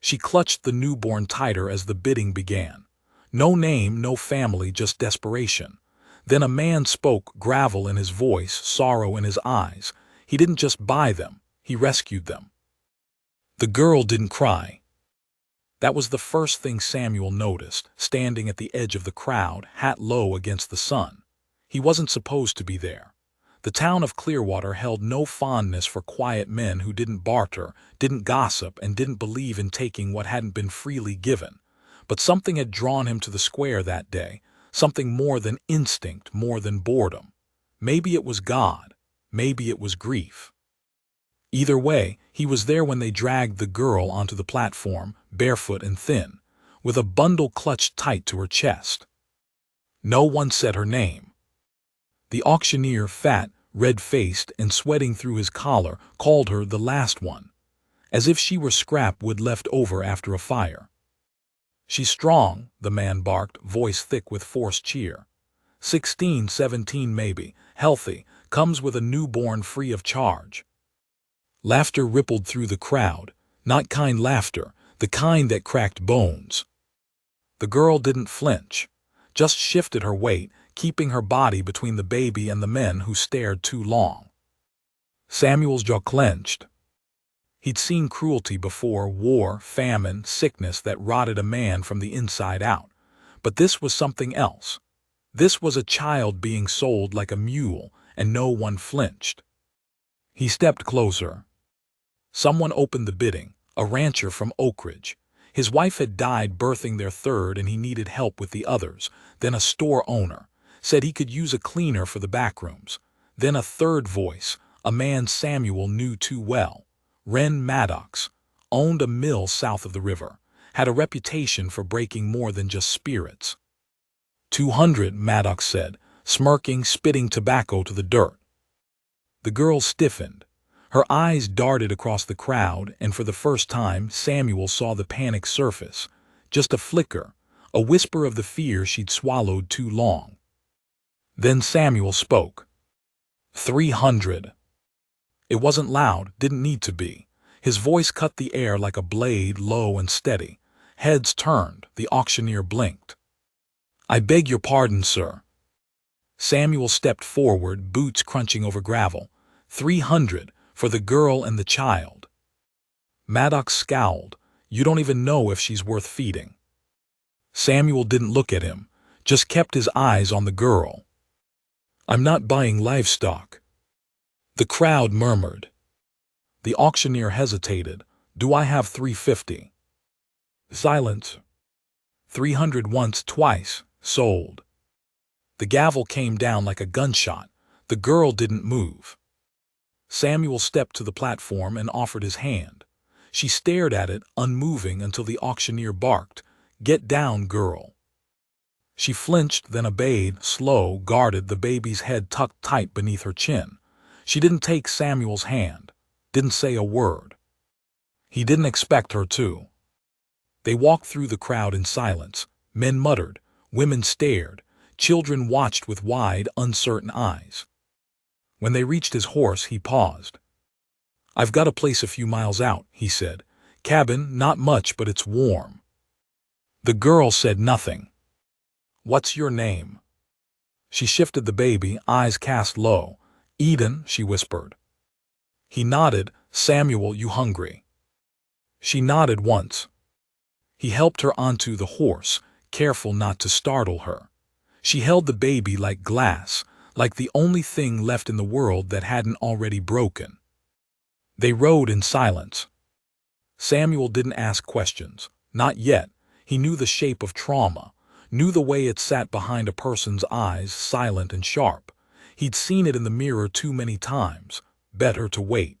She clutched the newborn tighter as the bidding began. No name, no family, just desperation. Then a man spoke, gravel in his voice, sorrow in his eyes. He didn't just buy them, he rescued them. The girl didn't cry. That was the first thing Samuel noticed, standing at the edge of the crowd, hat low against the sun. He wasn't supposed to be there. The town of Clearwater held no fondness for quiet men who didn't barter, didn't gossip, and didn't believe in taking what hadn't been freely given. But something had drawn him to the square that day, something more than instinct, more than boredom. Maybe it was God, maybe it was grief. Either way, he was there when they dragged the girl onto the platform, barefoot and thin, with a bundle clutched tight to her chest. No one said her name. The auctioneer, fat, red-faced, and sweating through his collar, called her the last one, as if she were scrap wood left over after a fire. "She's strong," the man barked, voice thick with forced cheer. 16, 17 maybe, healthy, comes with a newborn free of charge. Laughter rippled through the crowd, not kind laughter, the kind that cracked bones. The girl didn't flinch, just shifted her weight, keeping her body between the baby and the men who stared too long. Samuel's jaw clenched. He'd seen cruelty before, war, famine, sickness that rotted a man from the inside out. But this was something else. This was a child being sold like a mule, and no one flinched. He stepped closer. Someone opened the bidding, a rancher from Oak Ridge. His wife had died birthing their third and he needed help with the others. Then a store owner said he could use a cleaner for the back rooms. Then a third voice, a man Samuel knew too well. Ren Maddox, owned a mill south of the river, had a reputation for breaking more than just spirits. 200, Maddox said, smirking, spitting tobacco to the dirt. The girl stiffened. Her eyes darted across the crowd, and for the first time Samuel saw the panic surface. Just a flicker, a whisper of the fear she'd swallowed too long. Then Samuel spoke. 300. It wasn't loud, didn't need to be. His voice cut the air like a blade, low and steady. Heads turned, the auctioneer blinked. "I beg your pardon, sir." Samuel stepped forward, boots crunching over gravel. 300, for the girl and the child. Maddox scowled. "You don't even know if she's worth feeding." Samuel didn't look at him, just kept his eyes on the girl. "I'm not buying livestock." The crowd murmured. The auctioneer hesitated. "Do I have 350? Silence. 300 once, twice, sold. The gavel came down like a gunshot. The girl didn't move. Samuel stepped to the platform and offered his hand. She stared at it, unmoving, until the auctioneer barked, "Get down, girl." She flinched, then obeyed, slow, guarded, the baby's head tucked tight beneath her chin. She didn't take Samuel's hand, didn't say a word. He didn't expect her to. They walked through the crowd in silence. Men muttered, women stared, children watched with wide, uncertain eyes. When they reached his horse, he paused. "I've got a place a few miles out," he said. "Cabin, not much, but it's warm." The girl said nothing. "What's your name?" She shifted the baby, eyes cast low. "Eden," she whispered. He nodded. "Samuel, you hungry?" She nodded once. He helped her onto the horse, careful not to startle her. She held the baby like glass, like the only thing left in the world that hadn't already broken. They rode in silence. Samuel didn't ask questions. Not yet. He knew the shape of trauma, knew the way it sat behind a person's eyes, silent and sharp. He'd seen it in the mirror too many times. Better to wait.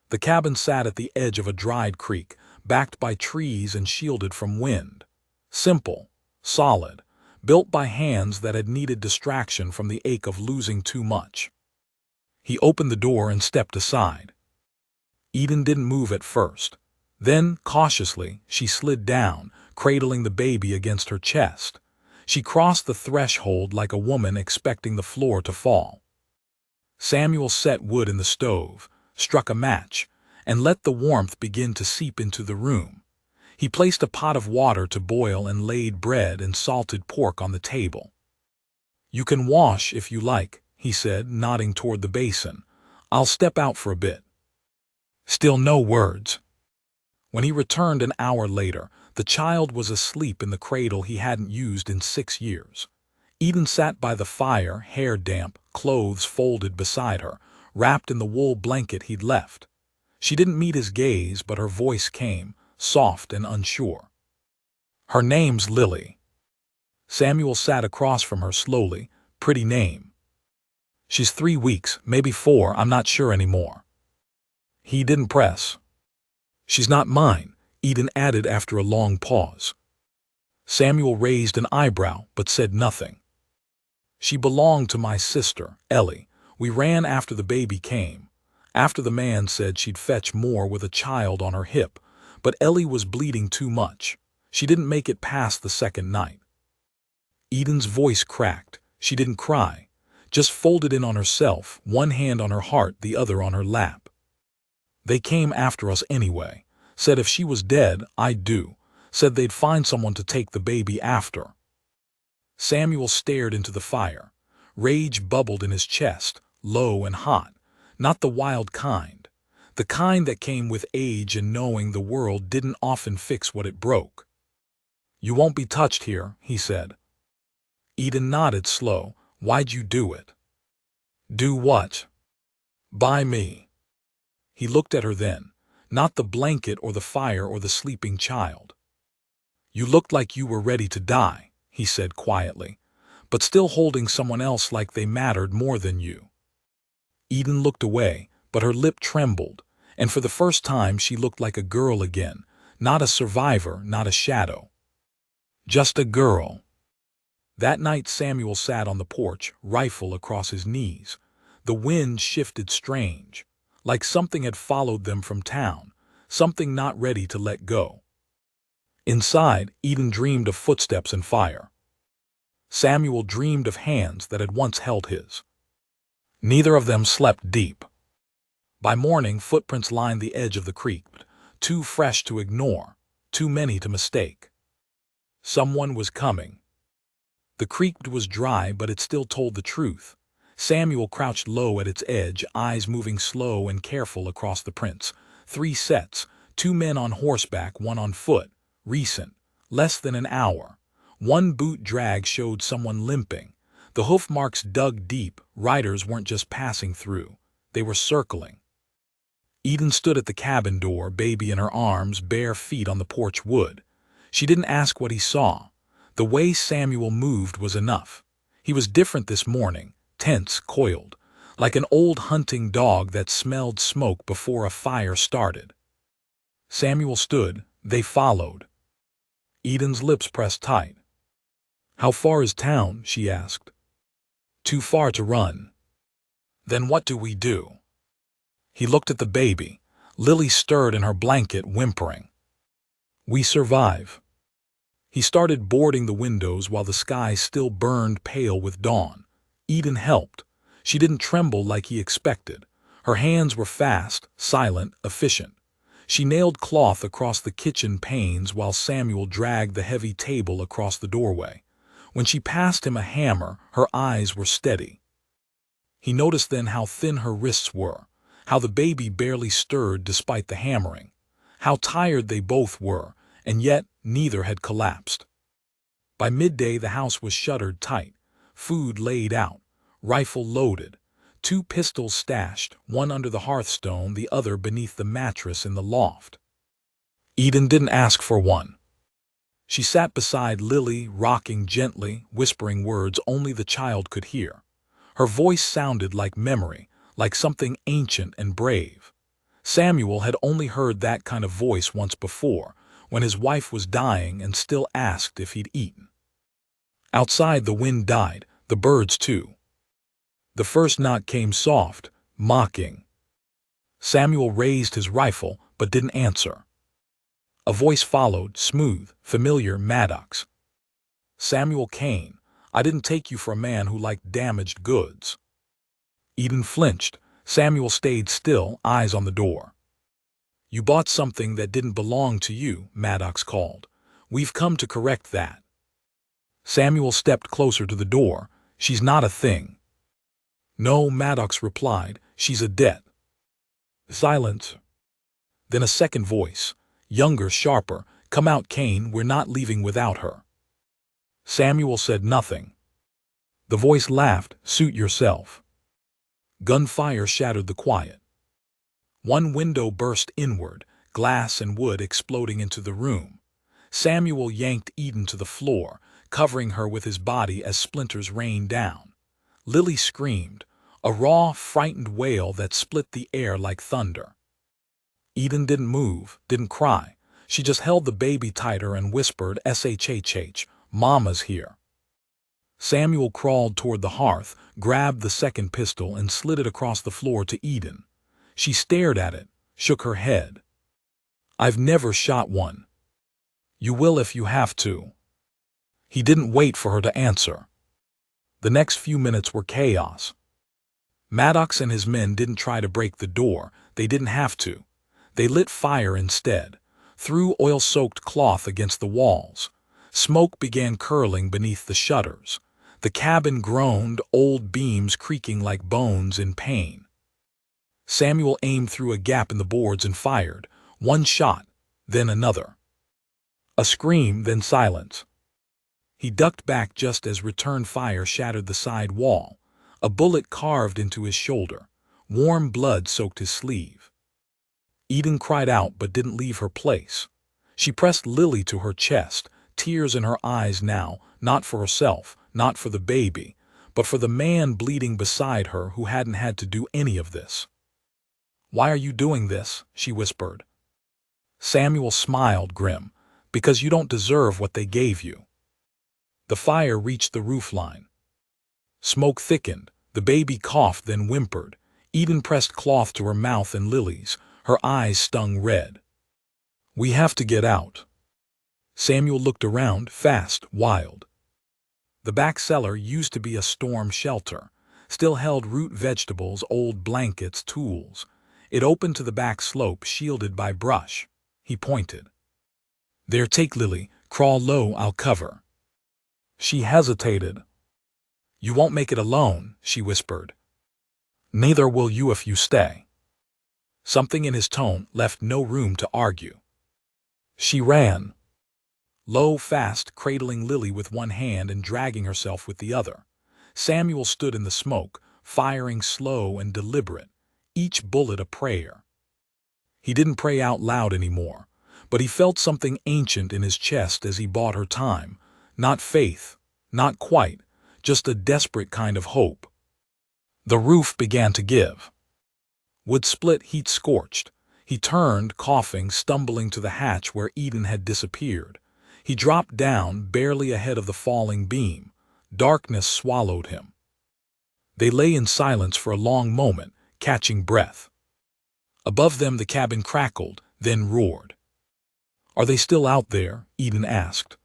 The cabin sat at the edge of a dried creek, backed by trees and shielded from wind. Simple, solid, built by hands that had needed distraction from the ache of losing too much. He opened the door and stepped aside. Eden didn't move at first. Then, cautiously, she slid down, cradling the baby against her chest. She crossed the threshold like a woman expecting the floor to fall. Samuel set wood in the stove, struck a match, and let the warmth begin to seep into the room. He placed a pot of water to boil and laid bread and salted pork on the table. "You can wash if you like," he said, nodding toward the basin. "I'll step out for a bit." Still no words. When he returned an hour later, the child was asleep in the cradle he hadn't used in 6 years. Eden sat by the fire, hair damp, clothes folded beside her, wrapped in the wool blanket he'd left. She didn't meet his gaze, but her voice came, soft and unsure. "Her name's Lily." Samuel sat across from her slowly. "Pretty name." "She's 3 weeks, maybe 4, I'm not sure anymore." He didn't press. "She's not mine," Eden added after a long pause. Samuel raised an eyebrow, but said nothing. "She belonged to my sister, Ellie. We ran after the baby came. After the man said she'd fetch more with a child on her hip, but Ellie was bleeding too much. She didn't make it past the second night." Eden's voice cracked. She didn't cry, just folded in on herself, one hand on her heart, the other on her lap. "They came after us anyway. Said if she was dead, I'd do. Said they'd find someone to take the baby after." Samuel stared into the fire. Rage bubbled in his chest, low and hot. Not the wild kind. The kind that came with age and knowing the world didn't often fix what it broke. "You won't be touched here," he said. Eden nodded slow. "Why'd you do it?" "Do what?" "By me." He looked at her then. Not the blanket or the fire or the sleeping child. "You looked like you were ready to die," he said quietly, "but still holding someone else like they mattered more than you." Eden looked away, but her lip trembled, and for the first time she looked like a girl again, not a survivor, not a shadow. Just a girl. That night Samuel sat on the porch, rifle across his knees. The wind shifted strange, like something had followed them from town, something not ready to let go. Inside, Eden dreamed of footsteps and fire. Samuel dreamed of hands that had once held his. Neither of them slept deep. By morning, footprints lined the edge of the creek, too fresh to ignore, too many to mistake. Someone was coming. The creek was dry, but it still told the truth. Samuel crouched low at its edge, eyes moving slow and careful across the prints. 3 sets, 2 men on horseback, 1 on foot. Recent, less than an hour. 1 boot drag showed someone limping. The hoof marks dug deep. Riders weren't just passing through. They were circling. Eden stood at the cabin door, baby in her arms, bare feet on the porch wood. She didn't ask what he saw. The way Samuel moved was enough. He was different this morning, tense, coiled, like an old hunting dog that smelled smoke before a fire started. Samuel stood. They followed. Eden's lips pressed tight. "How far is town?" she asked. "Too far to run." "Then what do we do?" He looked at the baby. Lily stirred in her blanket, whimpering. "We survive." He started boarding the windows while the sky still burned pale with dawn. Eden helped. She didn't tremble like he expected. Her hands were fast, silent, efficient. She nailed cloth across the kitchen panes while Samuel dragged the heavy table across the doorway. When she passed him a hammer, her eyes were steady. He noticed then how thin her wrists were, how the baby barely stirred despite the hammering, how tired they both were, and yet neither had collapsed. By midday the house was shuttered tight, food laid out, rifle loaded, 2 pistols stashed, 1 under the hearthstone, the other beneath the mattress in the loft. Eden didn't ask for one. She sat beside Lily, rocking gently, whispering words only the child could hear. Her voice sounded like memory, like something ancient and brave. Samuel had only heard that kind of voice once before, when his wife was dying and still asked if he'd eaten. Outside the wind died, the birds too. The first knock came soft, mocking. Samuel raised his rifle, but didn't answer. A voice followed, smooth, familiar, Maddox. "Samuel Kane, I didn't take you for a man who liked damaged goods." Eden flinched. Samuel stayed still, eyes on the door. You bought something that didn't belong to you, Maddox called. We've come to correct that. Samuel stepped closer to the door. She's not a thing. No, Maddox replied. She's a debt. Silence. Then a second voice, younger, sharper. Come out, Cain, we're not leaving without her. Samuel said nothing. The voice laughed, suit yourself. Gunfire shattered the quiet. One window burst inward, glass and wood exploding into the room. Samuel yanked Eden to the floor, covering her with his body as splinters rained down. Lily screamed, a raw, frightened wail that split the air like thunder. Eden didn't move, didn't cry. She just held the baby tighter and whispered, "SHHH, Mama's here." Samuel crawled toward the hearth, grabbed the second pistol and slid it across the floor to Eden. She stared at it, shook her head. "I've never shot one." "You will if you have to." He didn't wait for her to answer. The next few minutes were chaos. Maddox and his men didn't try to break the door. They didn't have to. They lit fire instead, threw oil-soaked cloth against the walls. Smoke began curling beneath the shutters. The cabin groaned, old beams creaking like bones in pain. Samuel aimed through a gap in the boards and fired. One shot, then another. A scream, then silence. He ducked back just as return fire shattered the side wall. A bullet carved into his shoulder. Warm blood soaked his sleeve. Eden cried out but didn't leave her place. She pressed Lily to her chest, tears in her eyes now, not for herself, not for the baby, but for the man bleeding beside her who hadn't had to do any of this. "Why are you doing this?" she whispered. Samuel smiled, grim. "Because you don't deserve what they gave you." The fire reached the roofline. Smoke thickened. The baby coughed, then whimpered. Eden pressed cloth to her mouth and Lily's. Her eyes stung red. "We have to get out." Samuel looked around, fast, wild. The back cellar used to be a storm shelter. Still held root vegetables, old blankets, tools. It opened to the back slope, shielded by brush. He pointed. "There, take Lily. Crawl low, I'll cover." She hesitated. "You won't make it alone," she whispered. "Neither will you if you stay." Something in his tone left no room to argue. She ran. Low, fast, cradling Lily with one hand and dragging herself with the other. Samuel stood in the smoke, firing slow and deliberate, each bullet a prayer. He didn't pray out loud anymore, but he felt something ancient in his chest as he bought her time. Not faith, not quite, just a desperate kind of hope. The roof began to give. Wood split, heat scorched. He turned, coughing, stumbling to the hatch where Eden had disappeared. He dropped down, barely ahead of the falling beam. Darkness swallowed him. They lay in silence for a long moment, catching breath. Above them the cabin crackled, then roared. "Are they still out there?" Eden asked.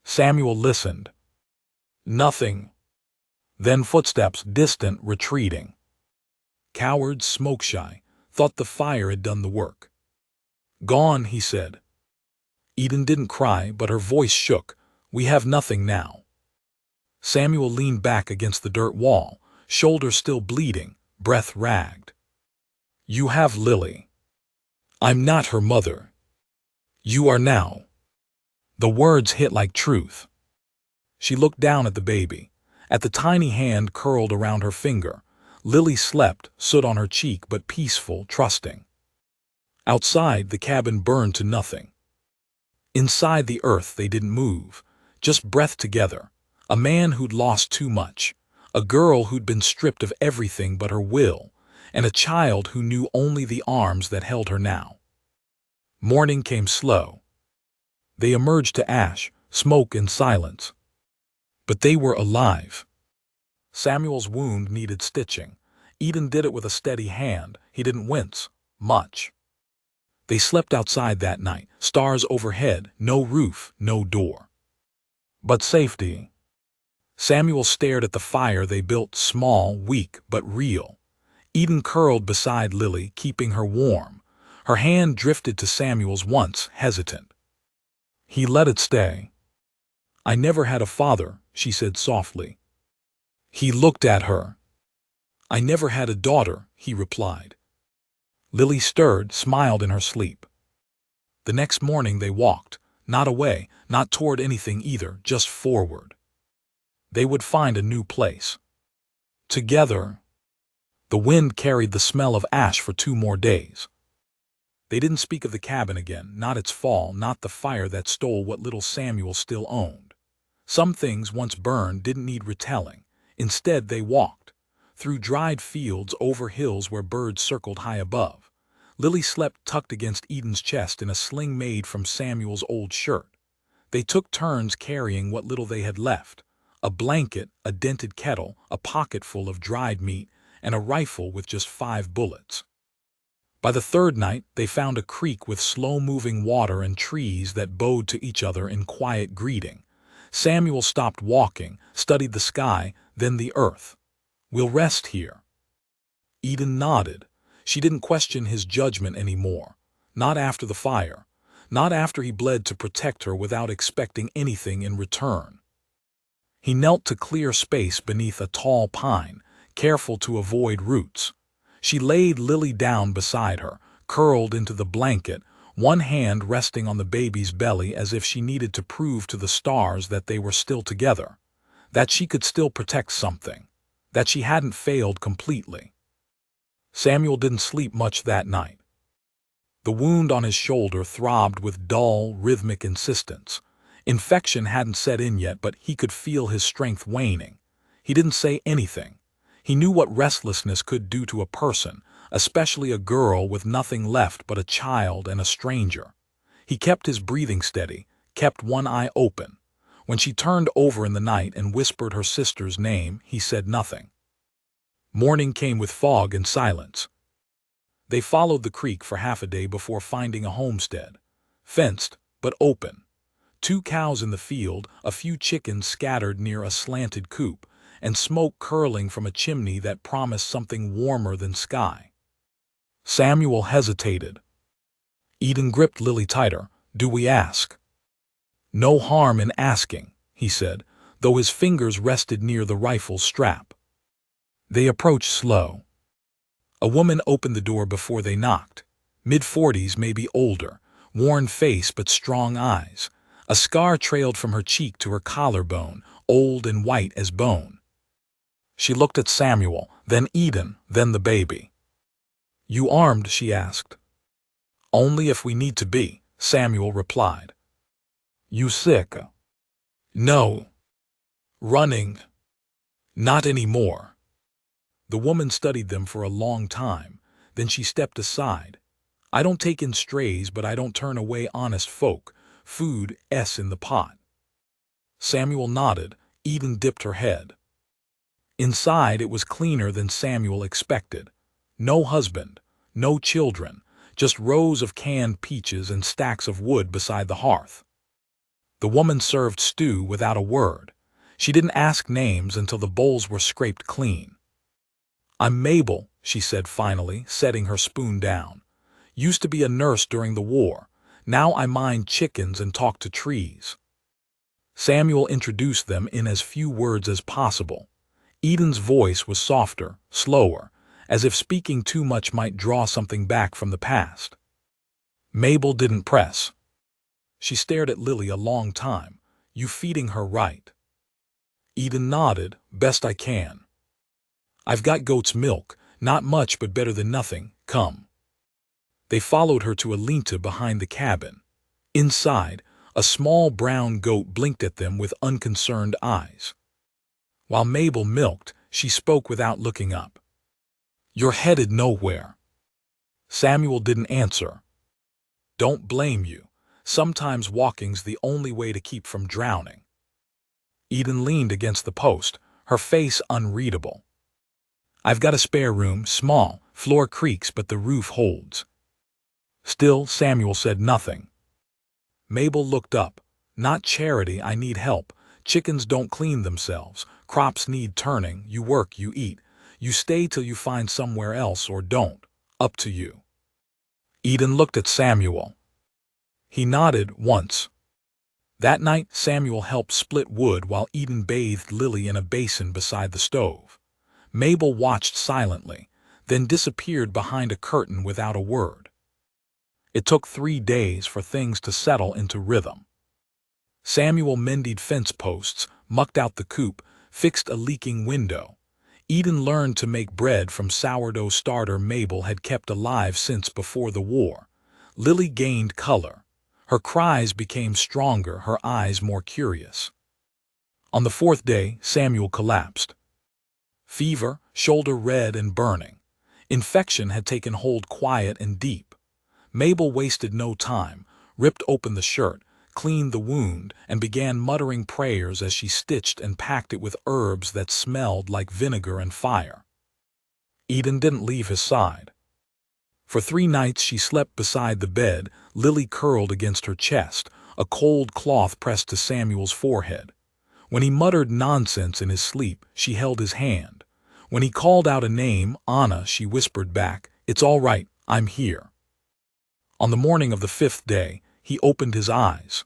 Samuel listened. Nothing. Then footsteps, distant, retreating. Cowards, smoke-shy, thought the fire had done the work. "Gone," he said. Eden didn't cry, but her voice shook. "We have nothing now." Samuel leaned back against the dirt wall, shoulders still bleeding, breath ragged. "You have Lily. I'm not her mother. You are now." The words hit like truth. She looked down at the baby, at the tiny hand curled around her finger. Lily slept, soot on her cheek, but peaceful, trusting. Outside, the cabin burned to nothing. Inside the earth, they didn't move, just breath together. A man who'd lost too much, a girl who'd been stripped of everything but her will, and a child who knew only the arms that held her now. Morning came slow. They emerged to ash, smoke, and silence. But they were alive. Samuel's wound needed stitching. Eden did it with a steady hand. He didn't wince much. They slept outside that night, stars overhead, no roof, no door. But safety. Samuel stared at the fire they built, small, weak, but real. Eden curled beside Lily, keeping her warm. Her hand drifted to Samuel's once, hesitant. He let it stay. I never had a father, she said softly. He looked at her. I never had a daughter, he replied. Lily stirred, smiled in her sleep. The next morning they walked, not away, not toward anything either, just forward. They would find a new place. Together. The wind carried the smell of ash for 2 more days. They didn't speak of the cabin again, not its fall, not the fire that stole what little Samuel still owned. Some things once burned didn't need retelling. Instead they walked. Through dried fields, over hills where birds circled high above. Lily slept tucked against Eden's chest in a sling made from Samuel's old shirt. They took turns carrying what little they had left. A blanket, a dented kettle, a pocketful of dried meat, and a rifle with just 5 bullets. By the 3rd night, they found a creek with slow-moving water and trees that bowed to each other in quiet greeting. Samuel stopped walking, studied the sky, then the earth. We'll rest here. Eden nodded. She didn't question his judgment anymore. Not after the fire. Not after he bled to protect her without expecting anything in return. He knelt to clear space beneath a tall pine, careful to avoid roots. She laid Lily down beside her, curled into the blanket, one hand resting on the baby's belly as if she needed to prove to the stars that they were still together, that she could still protect something, that she hadn't failed completely. Samuel didn't sleep much that night. The wound on his shoulder throbbed with dull, rhythmic insistence. Infection hadn't set in yet, but he could feel his strength waning. He didn't say anything. He knew what restlessness could do to a person, especially a girl with nothing left but a child and a stranger. He kept his breathing steady, kept one eye open. When she turned over in the night and whispered her sister's name, he said nothing. Morning came with fog and silence. They followed the creek for half a day before finding a homestead. Fenced, but open. 2 cows in the field, a few chickens scattered near a slanted coop, and smoke curling from a chimney that promised something warmer than sky. Samuel hesitated. Eden gripped Lily tighter. Do we ask? No harm in asking, he said, though his fingers rested near the rifle's strap. They approached slow. A woman opened the door before they knocked. Mid-40s, maybe older, worn face but strong eyes. A scar trailed from her cheek to her collarbone, old and white as bone. She looked at Samuel, then Eden, then the baby. You armed? She asked. Only if we need to be, Samuel replied. You sick? No. Running? Not anymore. The woman studied them for a long time. Then she stepped aside. I don't take in strays, but I don't turn away honest folk. Food in the pot. Samuel nodded. Eden dipped her head. Inside it was cleaner than Samuel expected. No husband, no children, just rows of canned peaches and stacks of wood beside the hearth. The woman served stew without a word. She didn't ask names until the bowls were scraped clean. I'm Mabel, she said finally, setting her spoon down. Used to be a nurse during the war. Now I mind chickens and talk to trees. Samuel introduced them in as few words as possible. Eden's voice was softer, slower, as if speaking too much might draw something back from the past. Mabel didn't press. She stared at Lily a long time. You feeding her right? Eden nodded, best I can. I've got goat's milk, not much but better than nothing, come. They followed her to a linta behind the cabin. Inside, a small brown goat blinked at them with unconcerned eyes. While Mabel milked, she spoke without looking up. You're headed nowhere. Samuel didn't answer. Don't blame you. Sometimes walking's the only way to keep from drowning. Eden leaned against the post, her face unreadable. I've got a spare room, small, floor creaks but the roof holds. Still, Samuel said nothing. Mabel looked up. Not charity, I need help. Chickens don't clean themselves. Crops need turning. You work, you eat. You stay till you find somewhere else or don't. Up to you. Eden looked at Samuel. He nodded once. That night, Samuel helped split wood while Eden bathed Lily in a basin beside the stove. Mabel watched silently, then disappeared behind a curtain without a word. It took 3 days for things to settle into rhythm. Samuel mended fence posts, mucked out the coop, fixed a leaking window. Eden learned to make bread from sourdough starter Mabel had kept alive since before the war. Lily gained color. Her cries became stronger, her eyes more curious. On the 4th day, Samuel collapsed. Fever, shoulder red and burning. Infection had taken hold quiet and deep. Mabel wasted no time, ripped open the shirt, cleaned the wound, and began muttering prayers as she stitched and packed it with herbs that smelled like vinegar and fire. Eden didn't leave his side. For 3 nights she slept beside the bed, Lily curled against her chest, a cold cloth pressed to Samuel's forehead. When he muttered nonsense in his sleep, she held his hand. When he called out a name, Anna, she whispered back, "It's all right, I'm here." On the morning of the 5th day, he opened his eyes.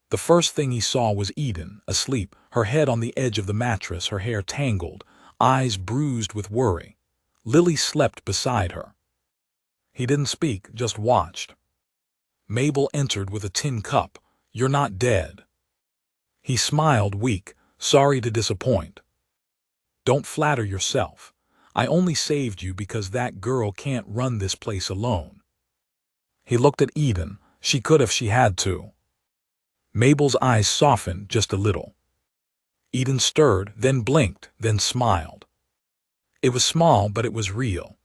The first thing he saw was Eden, asleep, her head on the edge of the mattress, her hair tangled, eyes bruised with worry. Lily slept beside her. He didn't speak, just watched. Mabel entered with a tin cup. "You're not dead." He smiled, weak, sorry to disappoint. "Don't flatter yourself. I only saved you because that girl can't run this place alone." He looked at Eden. She could if she had to. Mabel's eyes softened just a little. Eden stirred, then blinked, then smiled. It was small, but it was real.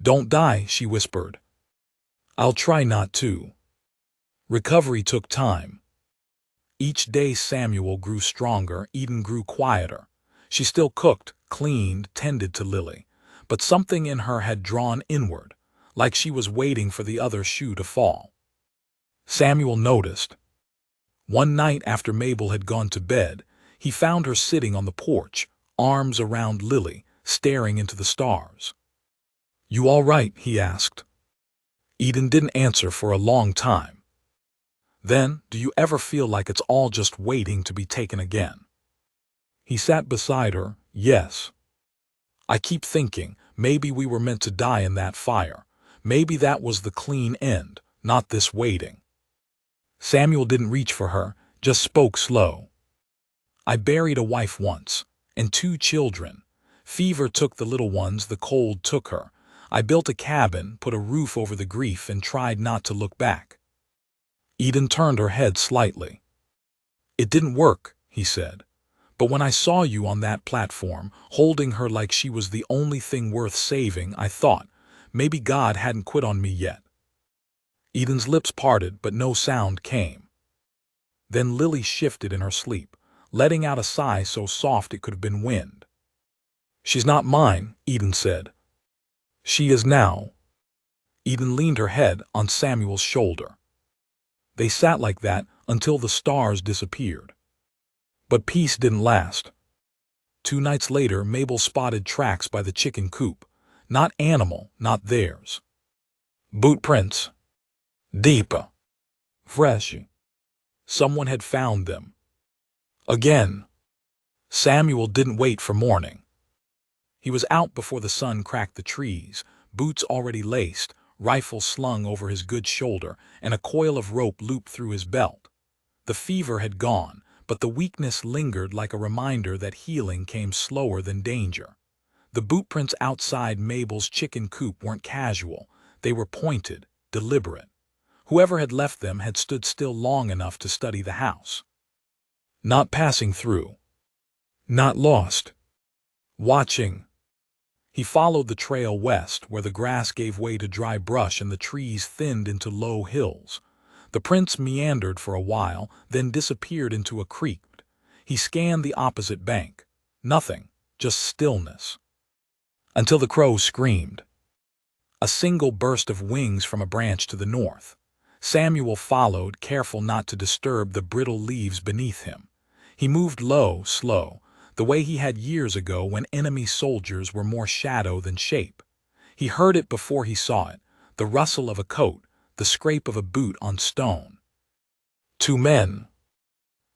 "Don't die," she whispered. "I'll try not to." Recovery took time. Each day Samuel grew stronger, Eden grew quieter. She still cooked, cleaned, tended to Lily, but something in her had drawn inward, like she was waiting for the other shoe to fall. Samuel noticed. One night after Mabel had gone to bed, he found her sitting on the porch, arms around Lily, staring into the stars. "You all right?" he asked. Eden didn't answer for a long time. Then, "Do you ever feel like it's all just waiting to be taken again?" He sat beside her. "Yes. I keep thinking, maybe we were meant to die in that fire. Maybe that was the clean end, not this waiting." Samuel didn't reach for her, just spoke slow. "I buried a wife once, and 2 children. Fever took the little ones, the cold took her. I built a cabin, put a roof over the grief, and tried not to look back." Eden turned her head slightly. "It didn't work," he said. "But when I saw you on that platform, holding her like she was the only thing worth saving, I thought, maybe God hadn't quit on me yet." Eden's lips parted, but no sound came. Then Lily shifted in her sleep, letting out a sigh so soft it could have been wind. "She's not mine," Eden said. "She is now." Eden leaned her head on Samuel's shoulder. They sat like that until the stars disappeared. But peace didn't last. 2 nights later, Mabel spotted tracks by the chicken coop. Not animal, not theirs. Boot prints. Deep. Fresh. Someone had found them. Again. Samuel didn't wait for morning. He was out before the sun cracked the trees, boots already laced, rifle slung over his good shoulder, and a coil of rope looped through his belt. The fever had gone, but the weakness lingered like a reminder that healing came slower than danger. The bootprints outside Mabel's chicken coop weren't casual. They were pointed, deliberate. Whoever had left them had stood still long enough to study the house. Not passing through. Not lost. Watching. He followed the trail west, where the grass gave way to dry brush and the trees thinned into low hills. The prints meandered for a while, then disappeared into a creek. He scanned the opposite bank. Nothing, just stillness. Until the crow screamed. A single burst of wings from a branch to the north. Samuel followed, careful not to disturb the brittle leaves beneath him. He moved low, slow, the way he had years ago when enemy soldiers were more shadow than shape. He heard it before he saw it, the rustle of a coat, the scrape of a boot on stone. Two men.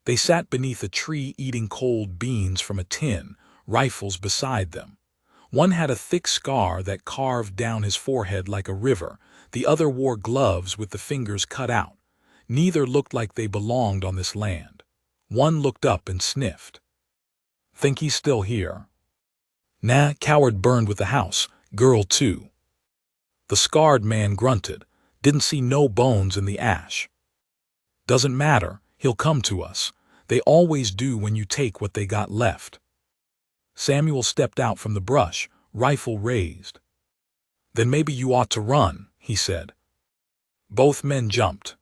They sat beneath a tree eating cold beans from a tin, rifles beside them. One had a thick scar that carved down his forehead like a river, the other wore gloves with the fingers cut out. Neither looked like they belonged on this land. One looked up and sniffed. "Think he's still here?" "Nah, coward burned with the house, girl too." The scarred man grunted. "Didn't see no bones in the ash." "Doesn't matter, he'll come to us. They always do when you take what they got left." Samuel stepped out from the brush, rifle raised. "Then maybe you ought to run," he said. Both men jumped.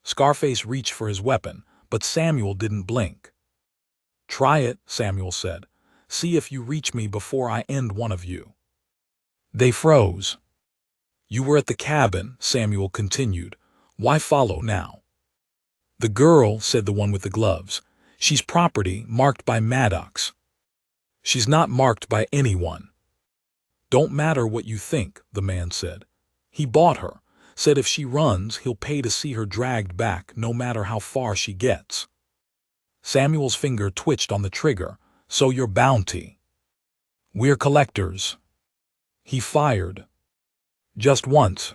Scarface reached for his weapon, but Samuel didn't blink. "Try it," Samuel said. "See if you reach me before I end one of you." They froze. "You were at the cabin," Samuel continued. "Why follow now?" "The girl," said the one with the gloves. "She's property marked by Maddox." "She's not marked by anyone." "Don't matter what you think," the man said. "He bought her, said if she runs he'll pay to see her dragged back no matter how far she gets." Samuel's finger twitched on the trigger. "So your bounty?" "We're collectors." He fired. Just once.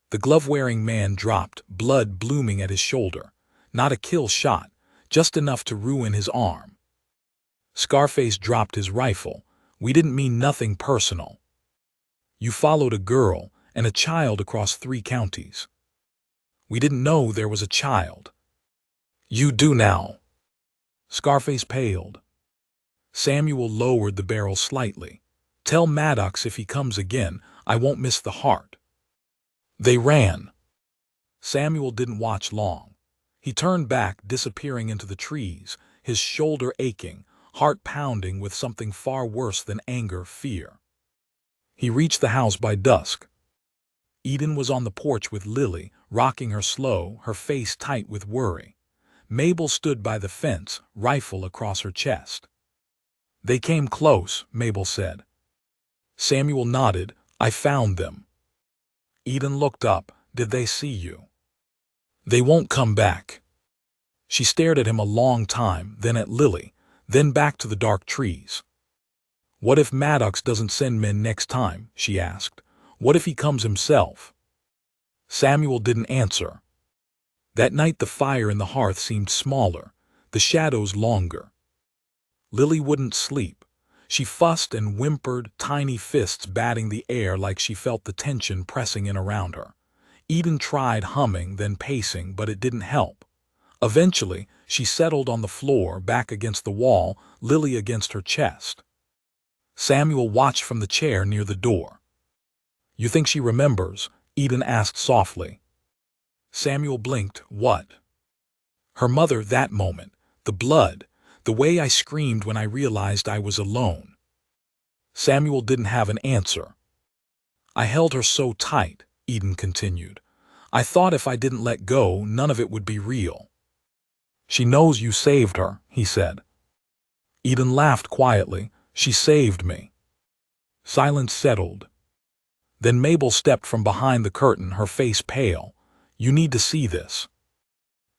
The glove-wearing man dropped, blood blooming at his shoulder. Not a kill shot, just enough to ruin his arm. Scarface dropped his rifle. "We didn't mean nothing personal. You followed a girl and a child across 3 counties. We didn't know there was a child." "You do now." Scarface paled. Samuel lowered the barrel slightly. "Tell Maddox if he comes again, I won't miss the heart." They ran. Samuel didn't watch long. He turned back, disappearing into the trees, his shoulder aching, heart pounding with something far worse than anger, fear. He reached the house by dusk. Eden was on the porch with Lily, rocking her slow, her face tight with worry. Mabel stood by the fence, rifle across her chest. "They came close," Mabel said. Samuel nodded. "I found them." Eden looked up. "Did they see you?" "They won't come back." She stared at him a long time, then at Lily, then back to the dark trees. "What if Maddox doesn't send men next time?" she asked. "What if he comes himself?" Samuel didn't answer. That night the fire in the hearth seemed smaller, the shadows longer. Lily wouldn't sleep. She fussed and whimpered, tiny fists batting the air like she felt the tension pressing in around her. Eden tried humming, then pacing, but it didn't help. Eventually, she settled on the floor, back against the wall, Lily against her chest. Samuel watched from the chair near the door. "You think she remembers?" Eden asked softly. Samuel blinked. "What?" "Her mother, that moment, the blood, the way I screamed when I realized I was alone." Samuel didn't have an answer. "I held her so tight," Eden continued. "I thought if I didn't let go, none of it would be real." "She knows you saved her," he said. Eden laughed quietly. "She saved me." Silence settled. Then Mabel stepped from behind the curtain, her face pale. "You need to see this."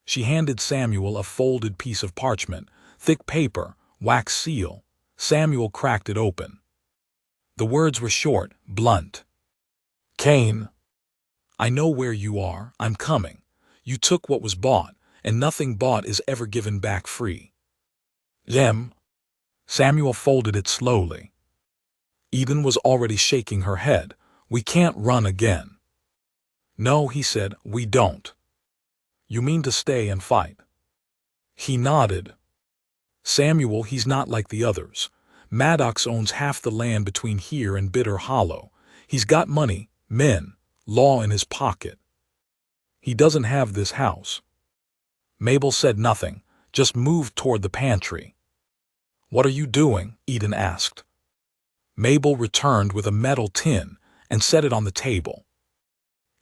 She handed Samuel a folded piece of parchment, thick paper, wax seal. Samuel cracked it open. The words were short, blunt. "Cain, I know where you are. I'm coming. You took what was bought, and nothing bought is ever given back free. Them." Samuel folded it slowly. Eden was already shaking her head. "We can't run again." "No," he said, "we don't." "You mean to stay and fight?" He nodded. "Samuel, he's not like the others. Maddox owns half the land between here and Bitter Hollow. He's got money, men, law in his pocket. He doesn't have this house." Mabel said nothing, just moved toward the pantry. "What are you doing?" Eden asked. Mabel returned with a metal tin and set it on the table.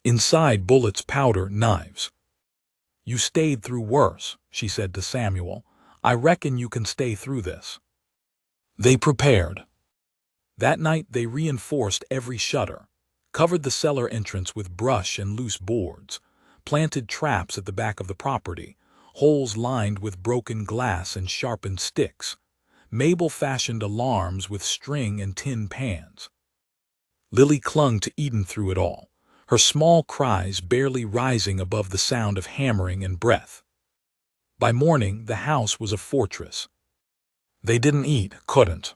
Inside, bullets, powder, knives. "You stayed through worse," she said to Samuel. "I reckon you can stay through this." They prepared. That night they reinforced every shutter. covered the cellar entrance with brush and loose boards, planted traps at the back of the property, holes lined with broken glass and sharpened sticks. Mabel fashioned alarms with string and tin pans. Lily clung to Eden through it all, her small cries barely rising above the sound of hammering and breath. By morning, the house was a fortress. They didn't eat, couldn't.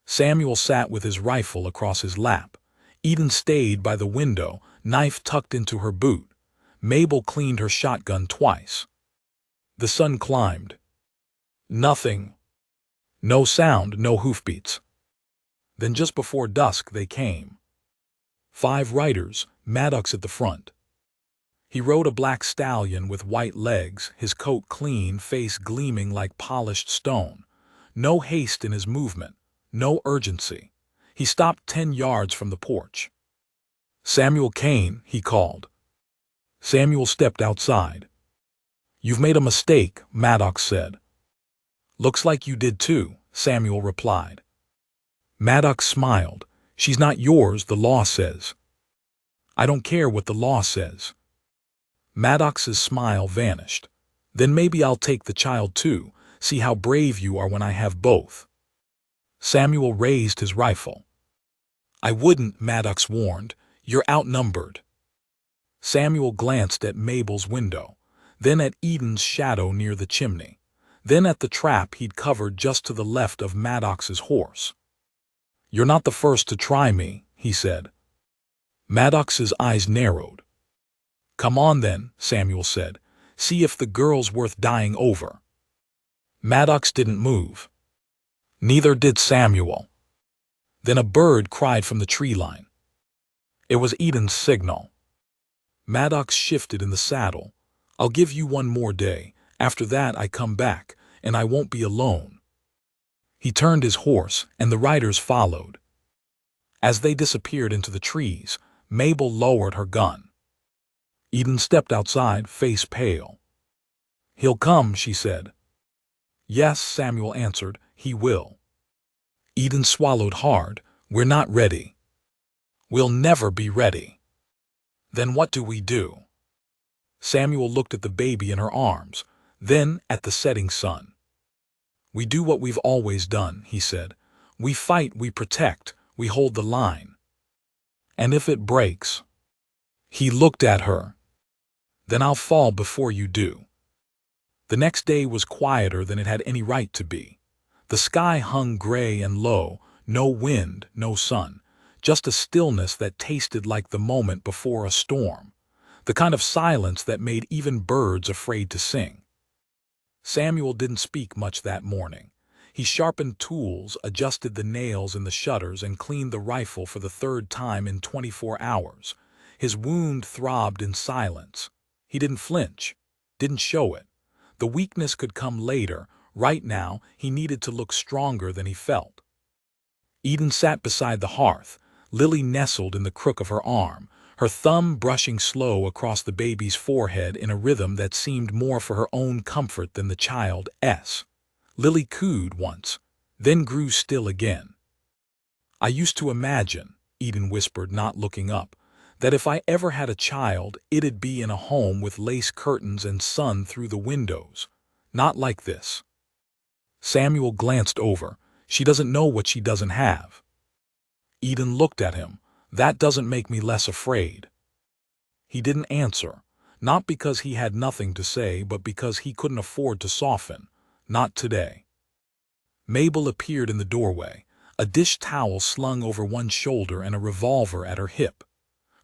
Samuel sat with his rifle across his lap. Eden stayed by the window, knife tucked into her boot. Mabel cleaned her shotgun twice. The sun climbed. Nothing. No sound, no hoofbeats. Then just before dusk they came. 5 riders, Maddox at the front. He rode a black stallion with white legs, his coat clean, face gleaming like polished stone. No haste in his movement, no urgency. He stopped 10 yards from the porch. "Samuel Kane," he called. Samuel stepped outside. "You've made a mistake," Maddox said. "Looks like you did too," Samuel replied. Maddox smiled. "She's not yours, the law says." "I don't care what the law says." Maddox's smile vanished. "Then maybe I'll take the child too, see how brave you are when I have both." Samuel raised his rifle. "I wouldn't," Maddox warned. "You're outnumbered." Samuel glanced at Mabel's window, then at Eden's shadow near the chimney, then at the trap he'd covered just to the left of Maddox's horse. "You're not the first to try me," he said. Maddox's eyes narrowed. "Come on then," Samuel said. "See if the girl's worth dying over." Maddox didn't move. Neither did Samuel. Then a bird cried from the tree line. It was Eden's signal. Maddox shifted in the saddle. "I'll give you one more day. After that I come back, and I won't be alone." He turned his horse, and the riders followed. As they disappeared into the trees, Mabel lowered her gun. Eden stepped outside, face pale. "He'll come," she said. "Yes," Samuel answered, "he will." Eden swallowed hard. "We're not ready." "We'll never be ready." "Then what do we do?" Samuel looked at the baby in her arms, then at the setting sun. "We do what we've always done," he said. "We fight, we protect, we hold the line. And if it breaks—" He looked at her. "Then I'll fall before you do." The next day was quieter than it had any right to be. The sky hung gray and low, no wind, no sun, just a stillness that tasted like the moment before a storm, the kind of silence that made even birds afraid to sing. Samuel didn't speak much that morning. He sharpened tools, adjusted the nails in the shutters, and cleaned the rifle for the 3rd time in 24 hours. His wound throbbed in silence. He didn't flinch, didn't show it. The weakness could come later. Right now, he needed to look stronger than he felt. Eden sat beside the hearth, Lily nestled in the crook of her arm, her thumb brushing slow across the baby's forehead in a rhythm that seemed more for her own comfort than the child's. Lily cooed once, then grew still again. "I used to imagine," Eden whispered, not looking up, "that if I ever had a child, it'd be in a home with lace curtains and sun through the windows. Not like this." Samuel glanced over. "She doesn't know what she doesn't have." Eden looked at him. "That doesn't make me less afraid." He didn't answer, not because he had nothing to say, but because he couldn't afford to soften. Not today. Mabel appeared in the doorway, a dish towel slung over one shoulder and a revolver at her hip.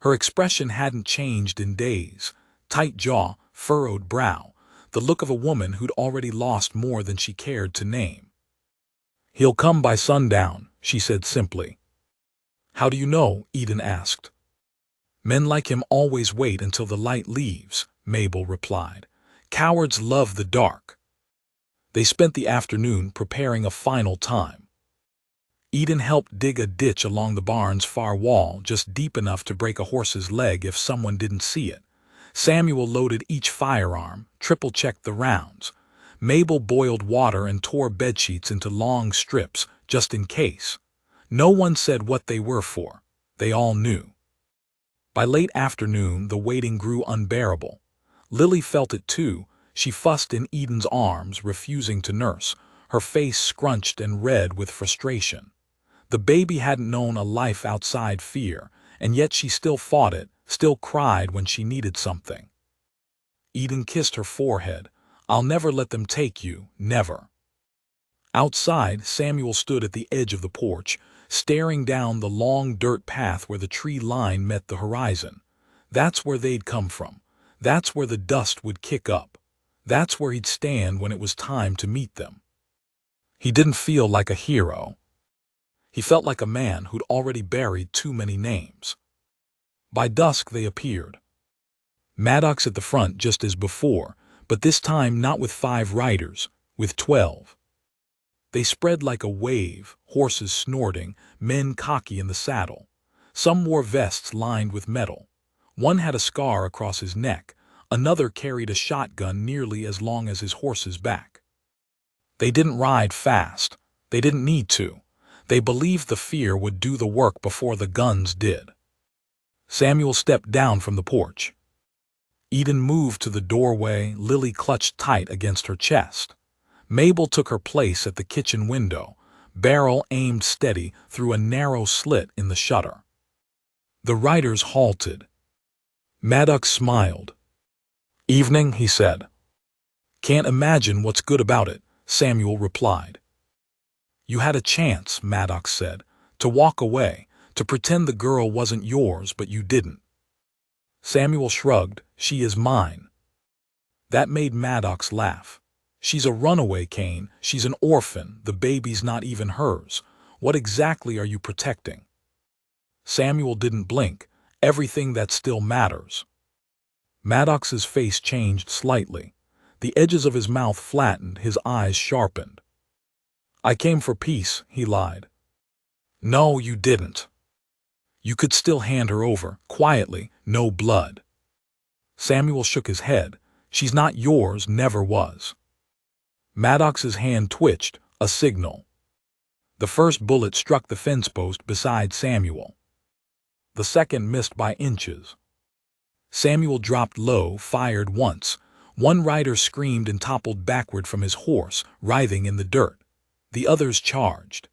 Her expression hadn't changed in days. Tight jaw, furrowed brow, the look of a woman who'd already lost more than she cared to name. "He'll come by sundown," she said simply. "How do you know?" Eden asked. "Men like him always wait until the light leaves," Mabel replied. "Cowards love the dark." They spent the afternoon preparing a final time. Eden helped dig a ditch along the barn's far wall, just deep enough to break a horse's leg if someone didn't see it. Samuel loaded each firearm, triple-checked the rounds. Mabel boiled water and tore bedsheets into long strips, just in case. No one said what they were for. They all knew. By late afternoon, the waiting grew unbearable. Lily felt it too. She fussed in Eden's arms, refusing to nurse, her face scrunched and red with frustration. The baby hadn't known a life outside fear, and yet she still fought it, still cried when she needed something. Eden kissed her forehead. "I'll never let them take you, never." Outside, Samuel stood at the edge of the porch, staring down the long dirt path where the tree line met the horizon. That's where they'd come from. That's where the dust would kick up. That's where he'd stand when it was time to meet them. He didn't feel like a hero. He felt like a man who'd already buried too many names. By dusk they appeared. Maddox at the front just as before, but this time not with 5 riders, with 12. They spread like a wave, horses snorting, men cocky in the saddle. Some wore vests lined with metal. One had a scar across his neck, another carried a shotgun nearly as long as his horse's back. They didn't ride fast. They didn't need to. They believed the fear would do the work before the guns did. Samuel stepped down from the porch. Eden moved to the doorway, Lily clutched tight against her chest. Mabel took her place at the kitchen window, barrel aimed steady through a narrow slit in the shutter. The riders halted. Maddox smiled. "Evening," he said. "Can't imagine what's good about it," Samuel replied. "You had a chance," Maddox said, "to walk away, to pretend the girl wasn't yours, but you didn't." Samuel shrugged. "She is mine." That made Maddox laugh. "She's a runaway, Kane. She's an orphan. The baby's not even hers. What exactly are you protecting?" Samuel didn't blink. "Everything that still matters." Maddox's face changed slightly. The edges of his mouth flattened, his eyes sharpened. "I came for peace," he lied. "No, you didn't. You could still hand her over, quietly, no blood." Samuel shook his head. "She's not yours, never was." Maddox's hand twitched, a signal. The first bullet struck the fence post beside Samuel. The second missed by inches. Samuel dropped low, fired once. One rider screamed and toppled backward from his horse, writhing in the dirt. The others charged.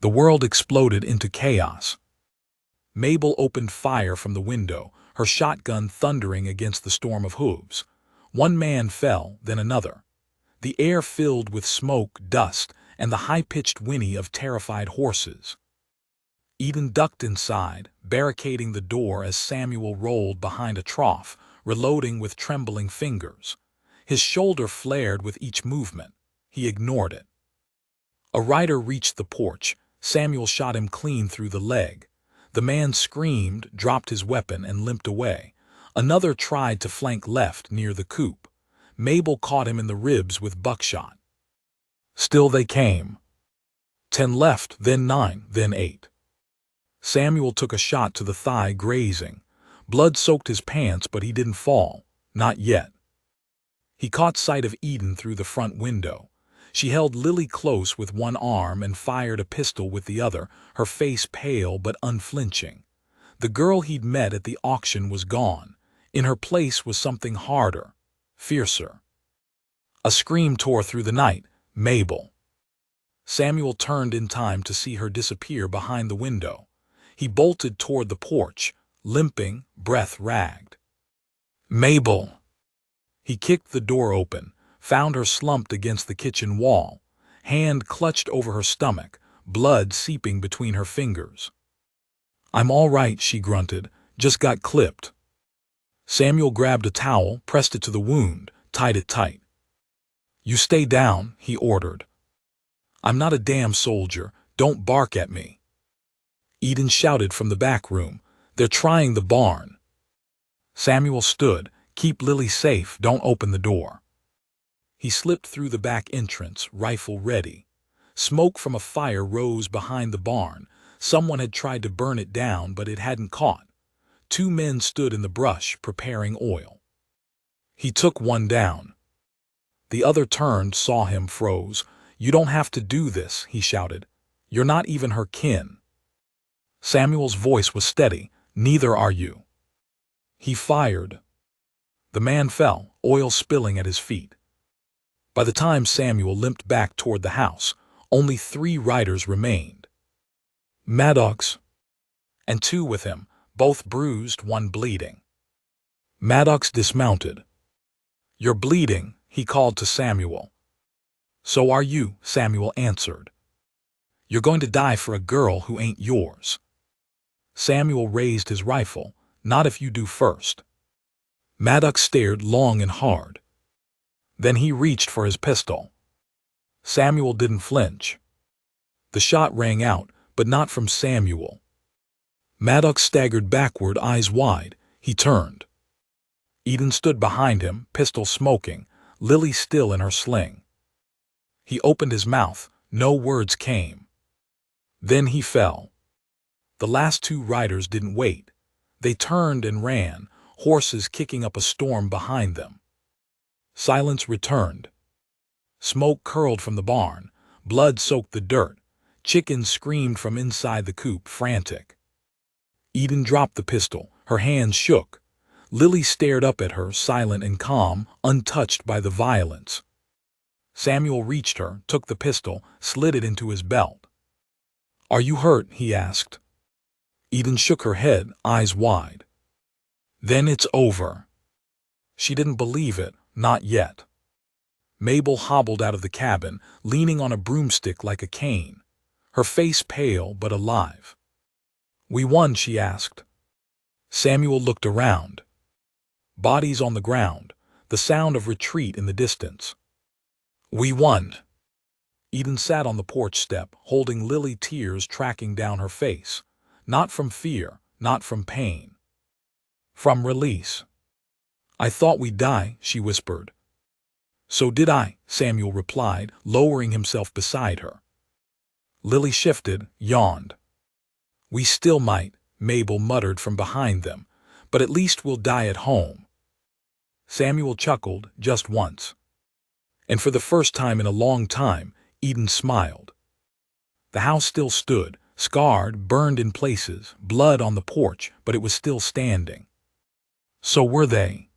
The world exploded into chaos. Mabel opened fire from the window, her shotgun thundering against the storm of hooves. One man fell, then another. The air filled with smoke, dust, and the high-pitched whinny of terrified horses. Eden ducked inside, barricading the door as Samuel rolled behind a trough, reloading with trembling fingers. His shoulder flared with each movement. He ignored it. A rider reached the porch. Samuel shot him clean through the leg. The man screamed, dropped his weapon, and limped away. Another tried to flank left near the coop. Mabel caught him in the ribs with buckshot. Still they came. 10 left, then 9, then 8. Samuel took a shot to the thigh, grazing. Blood soaked his pants, but he didn't fall. Not yet. He caught sight of Eden through the front window. She held Lily close with one arm and fired a pistol with the other, her face pale but unflinching. The girl he'd met at the auction was gone. In her place was something harder, fiercer. A scream tore through the night. Mabel. Samuel turned in time to see her disappear behind the window. He bolted toward the porch, limping, breath ragged. "Mabel!" He kicked the door open, found her slumped against the kitchen wall, hand clutched over her stomach, blood seeping between her fingers. "I'm all right," she grunted, "just got clipped." Samuel grabbed a towel, pressed it to the wound, tied it tight. "You stay down," he ordered. "I'm not a damn soldier. Don't bark at me." Eden shouted from the back room, "They're trying the barn." Samuel stood. "Keep Lily safe, don't open the door." He slipped through the back entrance, rifle ready. Smoke from a fire rose behind the barn. Someone had tried to burn it down, but it hadn't caught. 2 men stood in the brush, preparing oil. He took one down. The other turned, saw him, froze. "You don't have to do this," he shouted. "You're not even her kin." Samuel's voice was steady. "Neither are you." He fired. The man fell, oil spilling at his feet. By the time Samuel limped back toward the house, only 3 riders remained. Maddox, and 2 with him, both bruised, one bleeding. Maddox dismounted. "You're bleeding," he called to Samuel. "So are you," Samuel answered. "You're going to die for a girl who ain't yours." Samuel raised his rifle. "Not if you do first." Maddox stared long and hard. Then he reached for his pistol. Samuel didn't flinch. The shot rang out, but not from Samuel. Maddox staggered backward, eyes wide. He turned. Eden stood behind him, pistol smoking, Lily still in her sling. He opened his mouth. No words came. Then he fell. The last 2 riders didn't wait. They turned and ran, horses kicking up a storm behind them. Silence returned. Smoke curled from the barn. Blood soaked the dirt. Chickens screamed from inside the coop, frantic. Eden dropped the pistol. Her hands shook. Lily stared up at her, silent and calm, untouched by the violence. Samuel reached her, took the pistol, slid it into his belt. "Are you hurt?" he asked. Eden shook her head, eyes wide. "Then it's over." She didn't believe it, not yet. Mabel hobbled out of the cabin, leaning on a broomstick like a cane, her face pale but alive. "We won?" she asked. Samuel looked around. Bodies on the ground, the sound of retreat in the distance. "We won." Eden sat on the porch step, holding Lily, tears tracking down her face. Not from fear, not from pain. From release. "I thought we'd die," she whispered. "So did I," Samuel replied, lowering himself beside her. Lily shifted, yawned. "We still might," Mabel muttered from behind them, "but at least we'll die at home." Samuel chuckled, just once. And for the first time in a long time, Eden smiled. The house still stood, scarred, burned in places, blood on the porch, but it was still standing. So were they.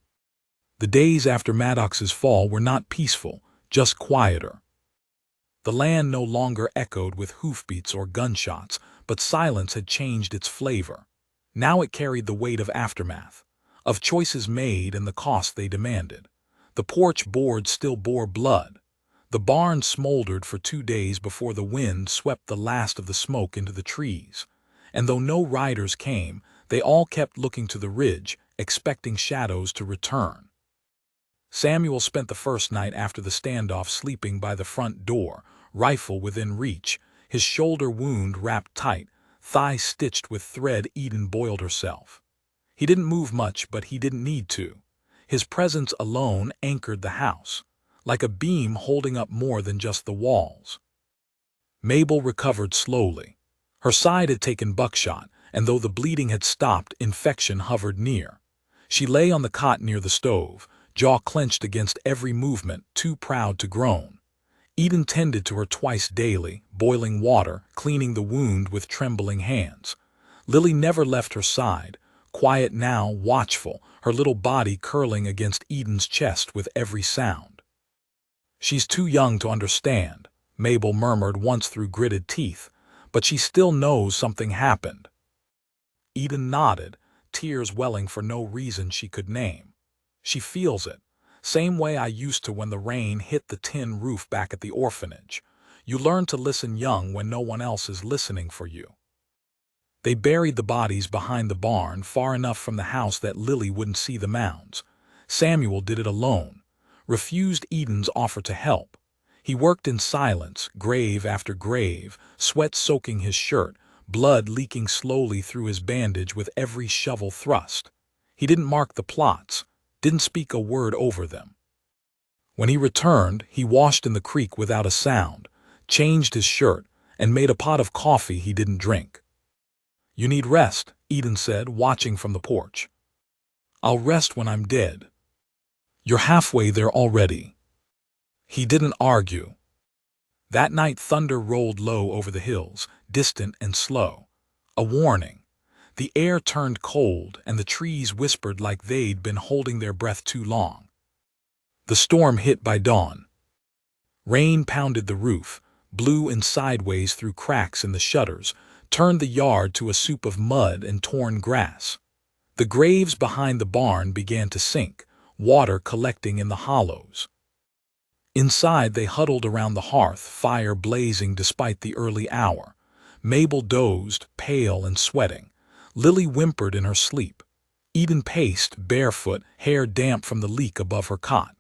The days after Maddox's fall were not peaceful, just quieter. The land no longer echoed with hoofbeats or gunshots, but silence had changed its flavor. Now it carried the weight of aftermath, of choices made and the cost they demanded. The porch boards still bore blood. The barn smoldered for 2 days before the wind swept the last of the smoke into the trees. And though no riders came, they all kept looking to the ridge, expecting shadows to return. Samuel spent the first night after the standoff sleeping by the front door, rifle within reach, his shoulder wound wrapped tight, thigh stitched with thread. Eden boiled herself. He didn't move much, but he didn't need to. His presence alone anchored the house, like a beam holding up more than just the walls. Mabel recovered slowly. Her side had taken buckshot, and though the bleeding had stopped, infection hovered near. She lay on the cot near the stove, jaw clenched against every movement, too proud to groan. Eden tended to her twice daily, boiling water, cleaning the wound with trembling hands. Lily never left her side, quiet now, watchful, her little body curling against Eden's chest with every sound. "She's too young to understand," Mabel murmured once through gritted teeth, "but she still knows something happened." Eden nodded, tears welling for no reason she could name. "She feels it. Same way I used to when the rain hit the tin roof back at the orphanage. You learn to listen young when no one else is listening for you." They buried the bodies behind the barn, far enough from the house that Lily wouldn't see the mounds. Samuel did it alone, refused Eden's offer to help. He worked in silence, grave after grave, sweat soaking his shirt, blood leaking slowly through his bandage with every shovel thrust. He didn't mark the plots, didn't speak a word over them. When he returned, he washed in the creek without a sound, changed his shirt, and made a pot of coffee he didn't drink. "You need rest," Eden said, watching from the porch. "I'll rest when I'm dead." "You're halfway there already." He didn't argue. That night thunder rolled low over the hills, distant and slow. A warning. The air turned cold, and the trees whispered like they'd been holding their breath too long. The storm hit by dawn. Rain pounded the roof, blew in sideways through cracks in the shutters, turned the yard to a soup of mud and torn grass. The graves behind the barn began to sink, water collecting in the hollows. Inside they huddled around the hearth, fire blazing despite the early hour. Mabel dozed, pale and sweating. Lily whimpered in her sleep. Eden paced, barefoot, hair damp from the leak above her cot.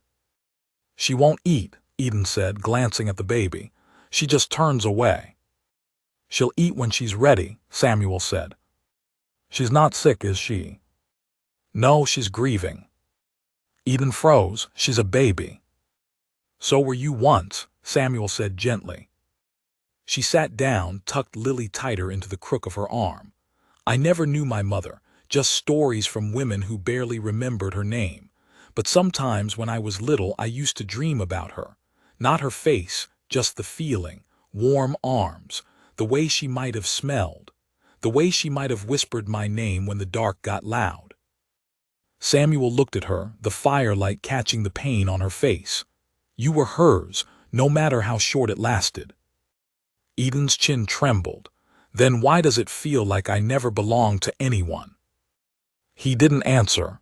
"She won't eat," Eden said, glancing at the baby. "She just turns away." "She'll eat when she's ready," Samuel said. "She's not sick, is she?" "No, she's grieving." Eden froze. "She's a baby." "So were you once," Samuel said gently. She sat down, tucked Lily tighter into the crook of her arm. "I never knew my mother, just stories from women who barely remembered her name. But sometimes when I was little I used to dream about her. Not her face, just the feeling, warm arms, the way she might have smelled, the way she might have whispered my name when the dark got loud." Samuel looked at her, the firelight catching the pain on her face. "You were hers, no matter how short it lasted." Eden's chin trembled. "Then why does it feel like I never belonged to anyone?" He didn't answer.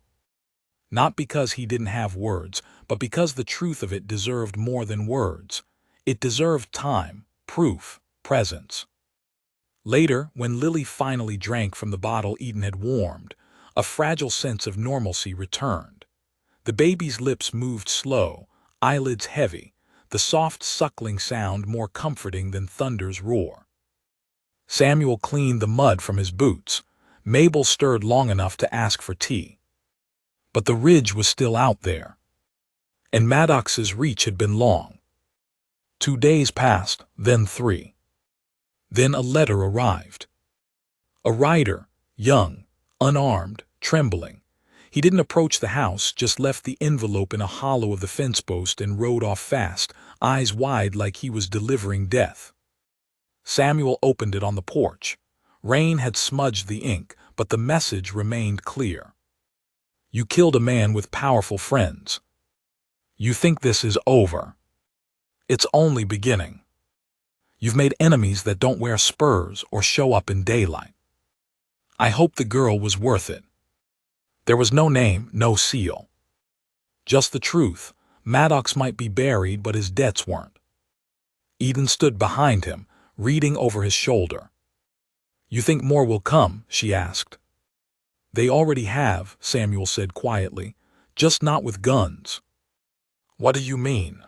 Not because he didn't have words, but because the truth of it deserved more than words. It deserved time, proof, presence. Later, when Lily finally drank from the bottle Eden had warmed, a fragile sense of normalcy returned. The baby's lips moved slow, eyelids heavy, the soft suckling sound more comforting than thunder's roar. Samuel cleaned the mud from his boots. Mabel stirred long enough to ask for tea. But the ridge was still out there, and Maddox's reach had been long. 2 days passed, then 3. Then a letter arrived. A writer, young, unarmed, trembling. He didn't approach the house, just left the envelope in a hollow of the fence post and rode off fast, eyes wide like he was delivering death. Samuel opened it on the porch. Rain had smudged the ink, but the message remained clear. "You killed a man with powerful friends. You think this is over. It's only beginning. You've made enemies that don't wear spurs or show up in daylight. I hope the girl was worth it." There was no name, no seal. Just the truth. Maddox might be buried, but his debts weren't. Eden stood behind him, reading over his shoulder. "You think more will come?" she asked. "They already have," Samuel said quietly, "just not with guns." "What do you mean?"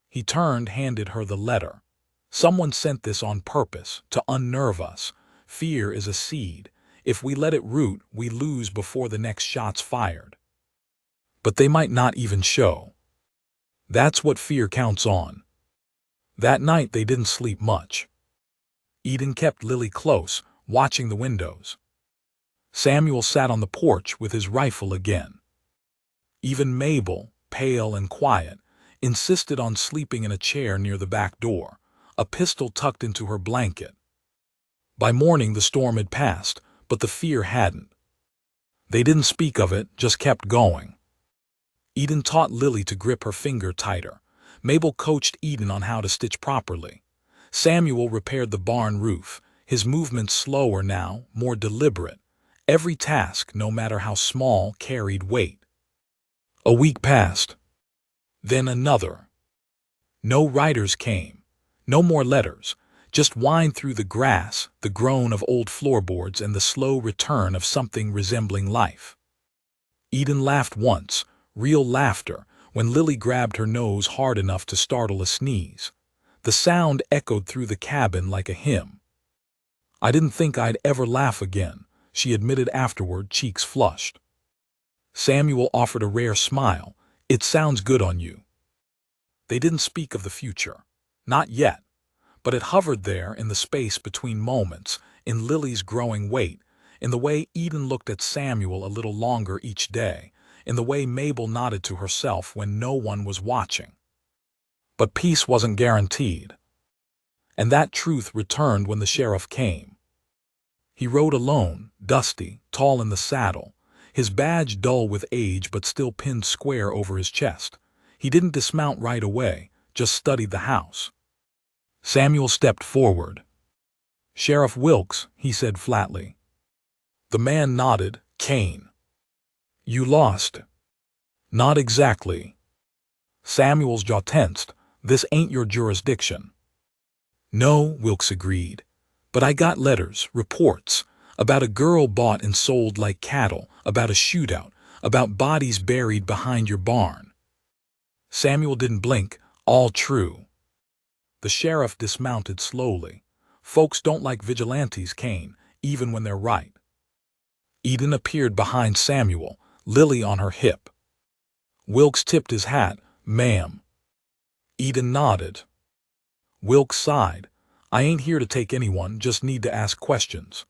He turned, handed her the letter. "Someone sent this on purpose, to unnerve us. Fear is a seed. If we let it root, we lose before the next shot's fired. But they might not even show. That's what fear counts on." That night they didn't sleep much. Eden kept Lily close, watching the windows. Samuel sat on the porch with his rifle again. Even Mabel, pale and quiet, insisted on sleeping in a chair near the back door, a pistol tucked into her blanket. By morning the storm had passed, but the fear hadn't. They didn't speak of it, just kept going. Eden taught Lily to grip her finger tighter. Mabel coached Eden on how to stitch properly. Samuel repaired the barn roof, his movements slower now, more deliberate. Every task, no matter how small, carried weight. A week passed. Then another. No riders came. No more letters. Just whine through the grass, the groan of old floorboards, and the slow return of something resembling life. Eden laughed once, real laughter, when Lily grabbed her nose hard enough to startle a sneeze. The sound echoed through the cabin like a hymn. "I didn't think I'd ever laugh again," she admitted afterward, cheeks flushed. Samuel offered a rare smile. "It sounds good on you." They didn't speak of the future. Not yet. But it hovered there in the space between moments, in Lily's growing weight, in the way Eden looked at Samuel a little longer each day, in the way Mabel nodded to herself when no one was watching. But peace wasn't guaranteed. And that truth returned when the sheriff came. He rode alone, dusty, tall in the saddle, his badge dull with age but still pinned square over his chest. He didn't dismount right away, just studied the house. Samuel stepped forward. "Sheriff Wilkes," he said flatly. The man nodded. "Kane." "You lost." "Not exactly." Samuel's jaw tensed. "This ain't your jurisdiction." "No," Wilkes agreed. "But I got letters, reports, about a girl bought and sold like cattle, about a shootout, about bodies buried behind your barn." Samuel didn't blink. "All true." The sheriff dismounted slowly. "Folks don't like vigilantes, Kane, even when they're right." Eden appeared behind Samuel, Lily on her hip. Wilkes tipped his hat. "Ma'am." Eden nodded. Wilkes sighed. "I ain't here to take anyone, just need to ask questions."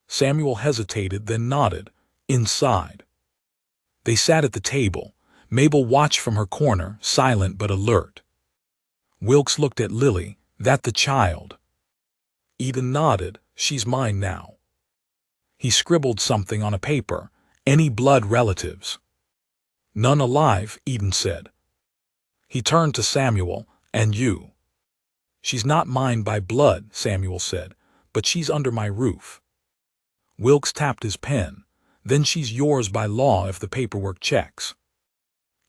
Samuel hesitated, then nodded. "Inside." They sat at the table. Mabel watched from her corner, silent but alert. Wilkes looked at Lily. "That the child?" Eden nodded. "She's mine now." He scribbled something on a paper. "Any blood relatives?" "None alive," Eden said. He turned to Samuel. "And you?" "She's not mine by blood," Samuel said, "but she's under my roof." Wilkes tapped his pen. "Then she's yours by law if the paperwork checks."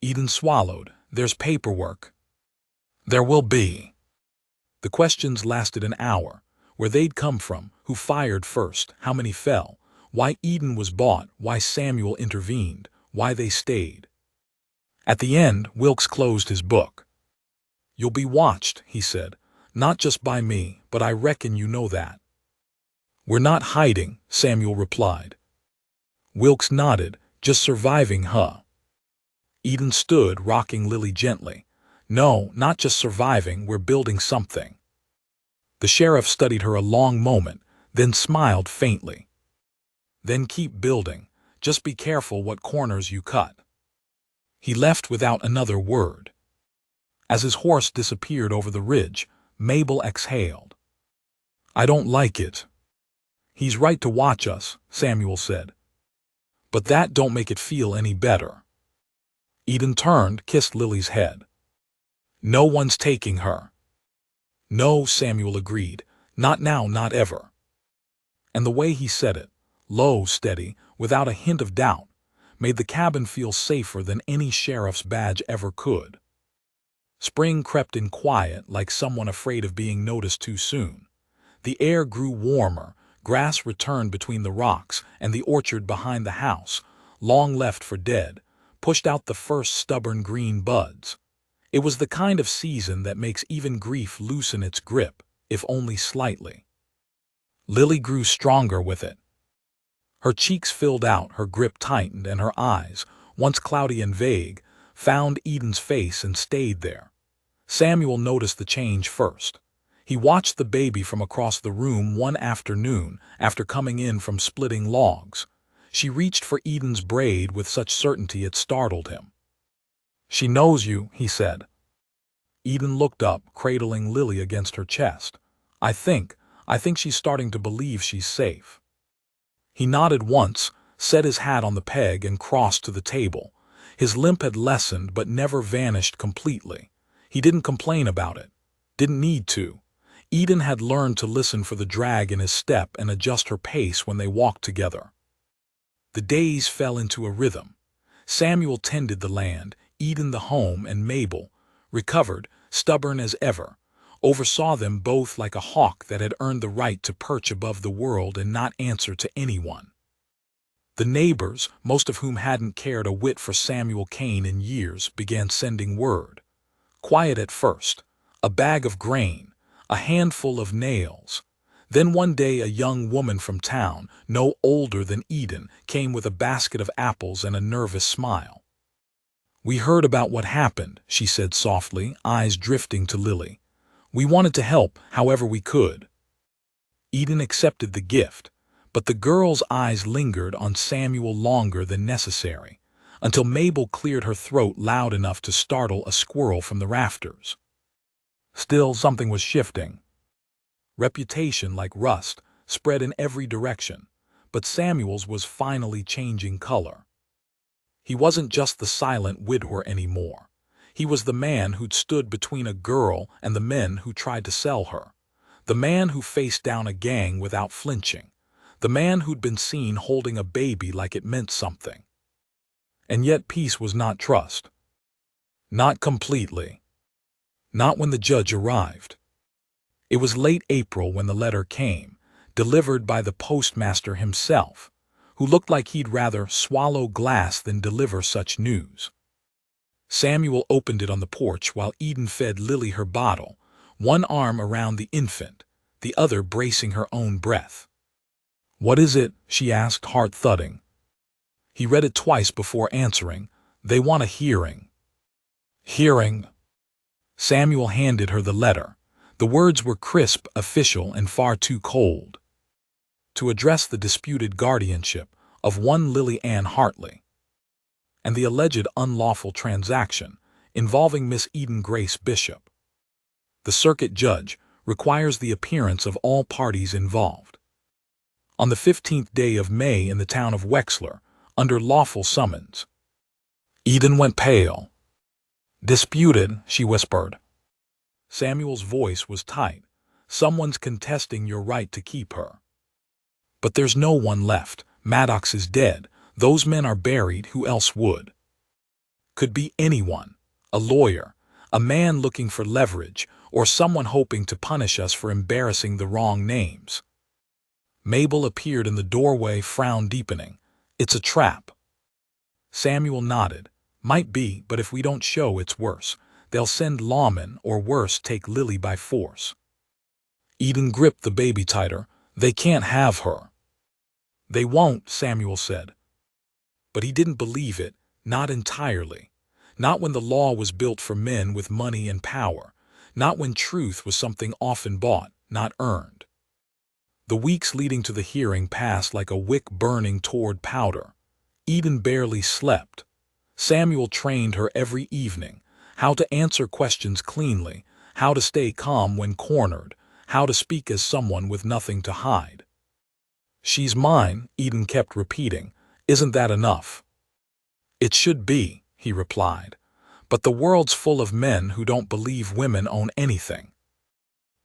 Eden swallowed. "There's paperwork." "There will be." The questions lasted an hour. Where they'd come from, who fired first, how many fell, why Eden was bought, why Samuel intervened, why they stayed. At the end, Wilkes closed his book. "You'll be watched," he said. "Not just by me, but I reckon you know that." "We're not hiding," Samuel replied. Wilkes nodded. "Just surviving, huh?" Eden stood, rocking Lily gently. "No, not just surviving, we're building something." The sheriff studied her a long moment, then smiled faintly. "Then keep building. Just be careful what corners you cut." He left without another word. As his horse disappeared over the ridge, Mabel exhaled. "I don't like it." "He's right to watch us," Samuel said. "But that don't make it feel any better." Eden turned, kissed Lily's head. "No one's taking her." "No," Samuel agreed. "Not now, not ever." And the way he said it, low, steady, without a hint of doubt, made the cabin feel safer than any sheriff's badge ever could. Spring crept in quiet, like someone afraid of being noticed too soon. The air grew warmer, grass returned between the rocks, and the orchard behind the house, long left for dead, pushed out the first stubborn green buds. It was the kind of season that makes even grief loosen its grip, if only slightly. Lily grew stronger with it. Her cheeks filled out, her grip tightened, and her eyes, once cloudy and vague, found Eden's face and stayed there. Samuel noticed the change first. He watched the baby from across the room one afternoon after coming in from splitting logs. She reached for Eden's braid with such certainty it startled him. "She knows you," he said. Eden looked up, cradling Lily against her chest. I think she's starting to believe she's safe." He nodded once, set his hat on the peg, and crossed to the table. His limp had lessened but never vanished completely. He didn't complain about it. Didn't need to. Eden had learned to listen for the drag in his step and adjust her pace when they walked together. The days fell into a rhythm. Samuel tended the land, Eden the home, and Mabel, recovered, stubborn as ever, oversaw them both like a hawk that had earned the right to perch above the world and not answer to anyone. The neighbors, most of whom hadn't cared a whit for Samuel Kane in years, began sending word. Quiet at first, a bag of grain, a handful of nails. Then one day a young woman from town, no older than Eden, came with a basket of apples and a nervous smile. "We heard about what happened," she said softly, eyes drifting to Lily. "We wanted to help however we could." Eden accepted the gift, but the girl's eyes lingered on Samuel longer than necessary, until Mabel cleared her throat loud enough to startle a squirrel from the rafters. Still, something was shifting. Reputation, like rust, spread in every direction, but Samuel's was finally changing color. He wasn't just the silent widower anymore. He was the man who'd stood between a girl and the men who tried to sell her. The man who faced down a gang without flinching. The man who'd been seen holding a baby like it meant something. And yet peace was not trust. Not completely. Not when the judge arrived. It was late April when the letter came, delivered by the postmaster himself, who looked like he'd rather swallow glass than deliver such news. Samuel opened it on the porch while Eden fed Lily her bottle, one arm around the infant, the other bracing her own breath. "What is it?" she asked, heart thudding. He read it twice before answering. "They want a hearing." "Hearing?" Samuel handed her the letter. The words were crisp, official, and far too cold. To address the disputed guardianship of one Lily Ann Hartley, and the alleged unlawful transaction involving Miss Eden Grace Bishop. The circuit judge requires the appearance of all parties involved. On the 15th day of May in the town of Wexler, under lawful summons. Eden went pale. "Disputed," she whispered. Samuel's voice was tight. "Someone's contesting your right to keep her." "But there's no one left. Maddox is dead. Those men are buried. Who else would?" Could be anyone. A lawyer, a man looking for leverage, or someone hoping to punish us for embarrassing the wrong names. Mabel appeared in the doorway, frown deepening. "It's a trap." Samuel nodded. "Might be, but if we don't show, it's worse. They'll send lawmen, or worse, take Lily by force." Eden gripped the baby tighter. "They can't have her." "They won't," Samuel said. But he didn't believe it, not entirely. Not when the law was built for men with money and power. Not when truth was something often bought, not earned. The weeks leading to the hearing passed like a wick burning toward powder. Eden barely slept. Samuel trained her every evening, how to answer questions cleanly, how to stay calm when cornered, how to speak as someone with nothing to hide. "She's mine," Eden kept repeating. "Isn't that enough?" "It should be," he replied. "But the world's full of men who don't believe women own anything."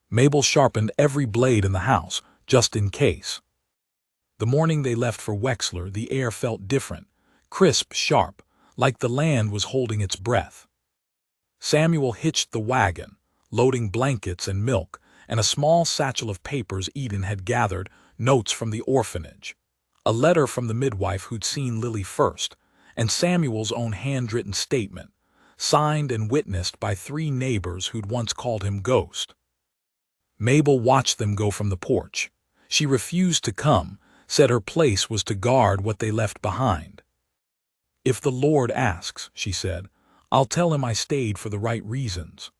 Mabel sharpened every blade in the house, just in case. The morning they left for Wexler, the air felt different, crisp, sharp, like the land was holding its breath. Samuel hitched the wagon, loading blankets and milk, and a small satchel of papers Eden had gathered, notes from the orphanage, a letter from the midwife who'd seen Lily first, and Samuel's own handwritten statement, signed and witnessed by 3 neighbors who'd once called him Ghost. Mabel watched them go from the porch. She refused to come, said her place was to guard what they left behind. "If the Lord asks," she said, "I'll tell him I stayed for the right reasons."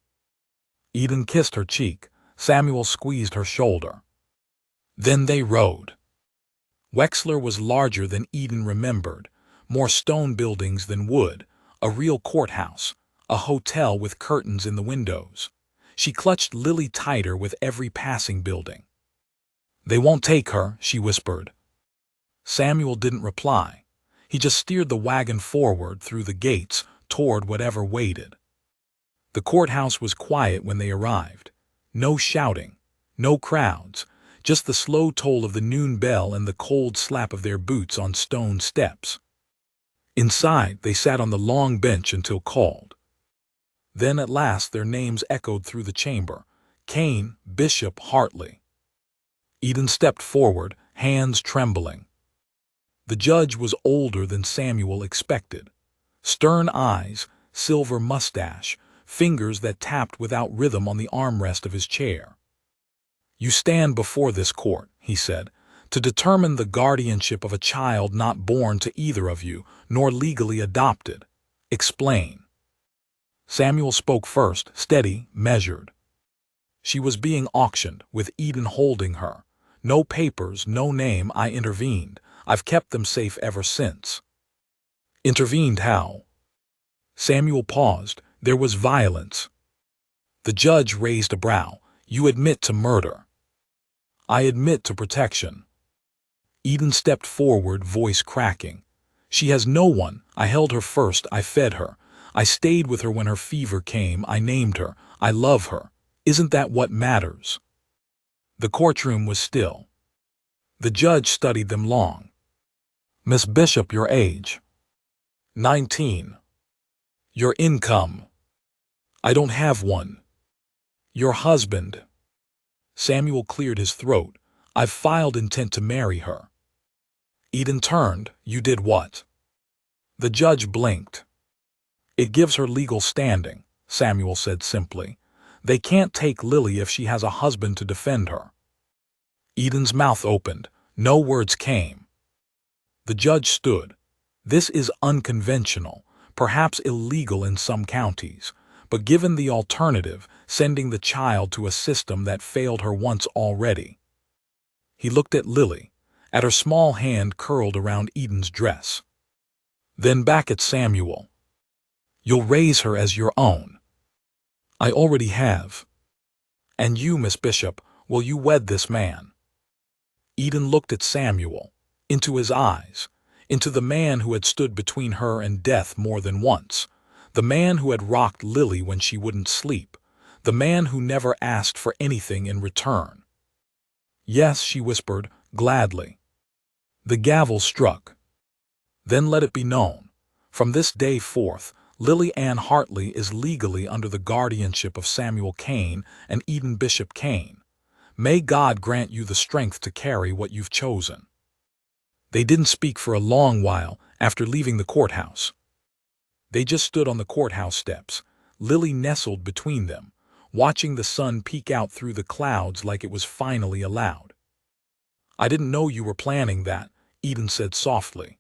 Eden kissed her cheek. Samuel squeezed her shoulder. Then they rode. Wexler was larger than Eden remembered, more stone buildings than wood, a real courthouse, a hotel with curtains in the windows. She clutched Lily tighter with every passing building. "They won't take her," she whispered. Samuel didn't reply. He just steered the wagon forward through the gates toward whatever waited. The courthouse was quiet when they arrived. No shouting, no crowds, just the slow toll of the noon bell and the cold slap of their boots on stone steps. Inside, they sat on the long bench until called. Then at last their names echoed through the chamber. Kane, Bishop, Hartley. Eden stepped forward, hands trembling. The judge was older than Samuel expected. Stern eyes, silver mustache, fingers that tapped without rhythm on the armrest of his chair. "You stand before this court," he said, "to determine the guardianship of a child not born to either of you, nor legally adopted. Explain." Samuel spoke first, steady, measured. She was being auctioned, with Eden holding her. "No papers, no name. I intervened. I've kept them safe ever since." "Intervened how?" Samuel paused. There was violence. The judge raised a brow. "You admit to murder." I admit to protection. Eden stepped forward, voice cracking. She has no one. I held her first. I fed her. I stayed with her when her fever came. I named her. I love her. Isn't that what matters? The courtroom was still. The judge studied them long. Miss Bishop, your age? 19. Your income? I don't have one. Your husband? Samuel cleared his throat. I've filed intent to marry her. Eden turned. You did what? The judge blinked. It gives her legal standing, Samuel said simply. They can't take Lily if she has a husband to defend her. Eden's mouth opened. No words came. The judge stood. This is unconventional, perhaps illegal in some counties, but given the alternative, sending the child to a system that failed her once already. He looked at Lily, at her small hand curled around Eden's dress. Then back at Samuel. You'll raise her as your own. I already have. And you, Miss Bishop, will you wed this man? Eden looked at Samuel, into his eyes, into the man who had stood between her and death more than once, the man who had rocked Lily when she wouldn't sleep, the man who never asked for anything in return. Yes, she whispered, gladly. The gavel struck. Then let it be known, from this day forth, Lily Ann Hartley is legally under the guardianship of Samuel Kane and Eden Bishop Kane. May God grant you the strength to carry what you've chosen. They didn't speak for a long while after leaving the courthouse. They just stood on the courthouse steps, Lily nestled between them, watching the sun peek out through the clouds like it was finally allowed. I didn't know you were planning that, Eden said softly.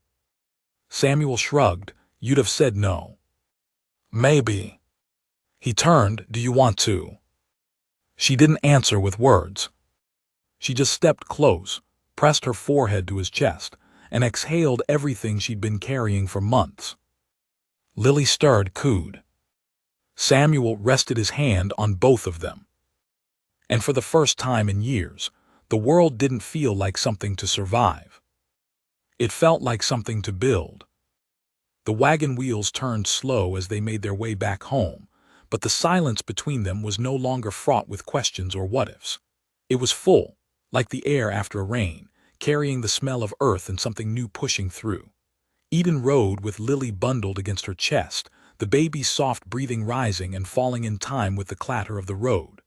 Samuel shrugged. You'd have said no. Maybe. He turned. Do you want to? She didn't answer with words. She just stepped close, pressed her forehead to his chest, and exhaled everything she'd been carrying for months. Lily stirred, cooed. Samuel rested his hand on both of them. And for the first time in years, the world didn't feel like something to survive. It felt like something to build. The wagon wheels turned slow as they made their way back home, but the silence between them was no longer fraught with questions or what-ifs. It was full, like the air after a rain, carrying the smell of earth and something new pushing through. Eden rode with Lily bundled against her chest, the baby's soft breathing rising and falling in time with the clatter of the road.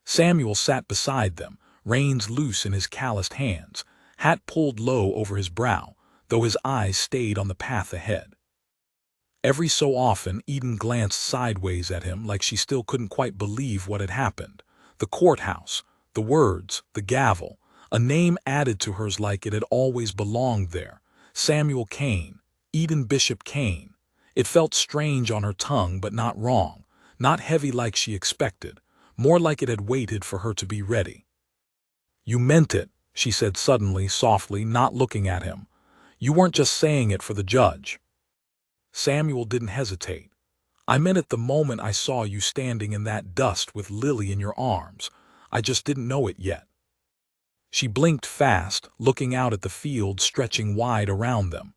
Samuel sat beside them, reins loose in his calloused hands, hat pulled low over his brow, though his eyes stayed on the path ahead. Every so often, Eden glanced sideways at him like she still couldn't quite believe what had happened. The courthouse, the words, the gavel, a name added to hers like it had always belonged there. Samuel Kane, Eden Bishop Kane. It felt strange on her tongue, but not wrong, not heavy like she expected, more like it had waited for her to be ready. You meant it, she said suddenly, softly, not looking at him. You weren't just saying it for the judge. Samuel didn't hesitate. I meant it the moment I saw you standing in that dust with Lily in your arms. I just didn't know it yet. She blinked fast, looking out at the field stretching wide around them.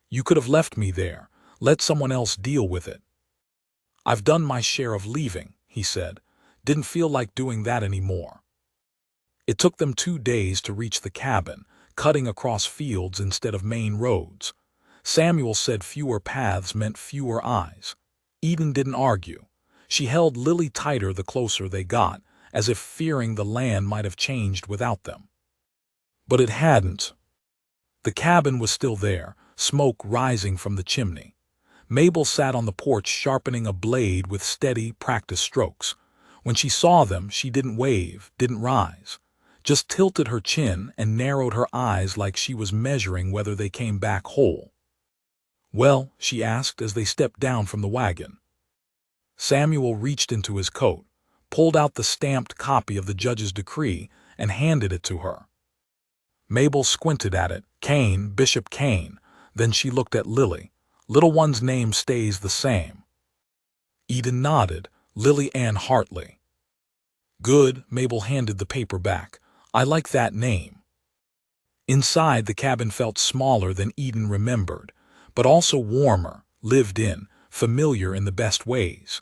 You could have left me there, let someone else deal with it. I've done my share of leaving, he said. Didn't feel like doing that anymore. It took them 2 days to reach the cabin, cutting across fields instead of main roads. Samuel said fewer paths meant fewer eyes. Eden didn't argue. She held Lily tighter the closer they got, as if fearing the land might have changed without them. But it hadn't. The cabin was still there, smoke rising from the chimney. Mabel sat on the porch sharpening a blade with steady, practiced strokes. When she saw them, she didn't wave, didn't rise, just tilted her chin and narrowed her eyes like she was measuring whether they came back whole. Well, she asked as they stepped down from the wagon. Samuel reached into his coat, pulled out the stamped copy of the judge's decree, and handed it to her. Mabel squinted at it. Kane, Bishop Kane. Then she looked at Lily. Little one's name stays the same. Eden nodded. Lily Ann Hartley. Good. Mabel handed the paper back. I like that name. Inside, the cabin felt smaller than Eden remembered, but also warmer, lived in, familiar in the best ways.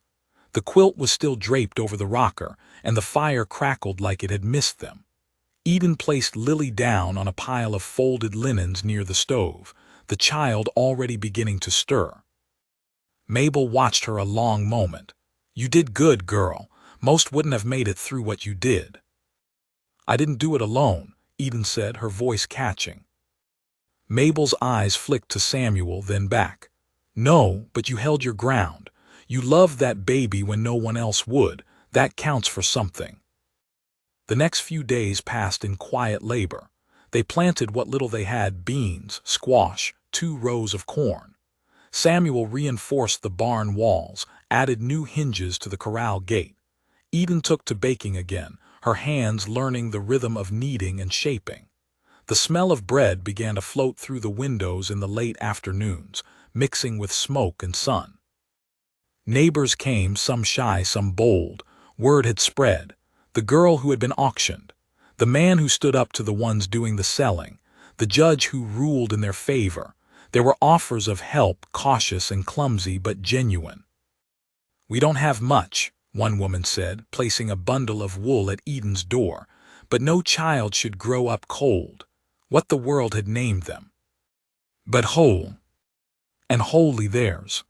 The quilt was still draped over the rocker, and the fire crackled like it had missed them. Eden placed Lily down on a pile of folded linens near the stove, the child already beginning to stir. Mabel watched her a long moment. "You did good, girl. Most wouldn't have made it through what you did." "I didn't do it alone," Eden said, her voice catching. Mabel's eyes flicked to Samuel, then back. "No, but you held your ground. You loved that baby when no one else would. That counts for something." The next few days passed in quiet labor. They planted what little they had: beans, squash, 2 rows of corn. Samuel reinforced the barn walls, added new hinges to the corral gate. Eden took to baking again, her hands learning the rhythm of kneading and shaping. The smell of bread began to float through the windows in the late afternoons, mixing with smoke and sun. Neighbors came, some shy, some bold. Word had spread. The girl who had been auctioned, the man who stood up to the ones doing the selling, the judge who ruled in their favor. There were offers of help, cautious and clumsy but genuine. "We don't have much," one woman said, placing a bundle of wool at Eden's door, "but no child should grow up cold." What the world had named them. But whole, and wholly theirs.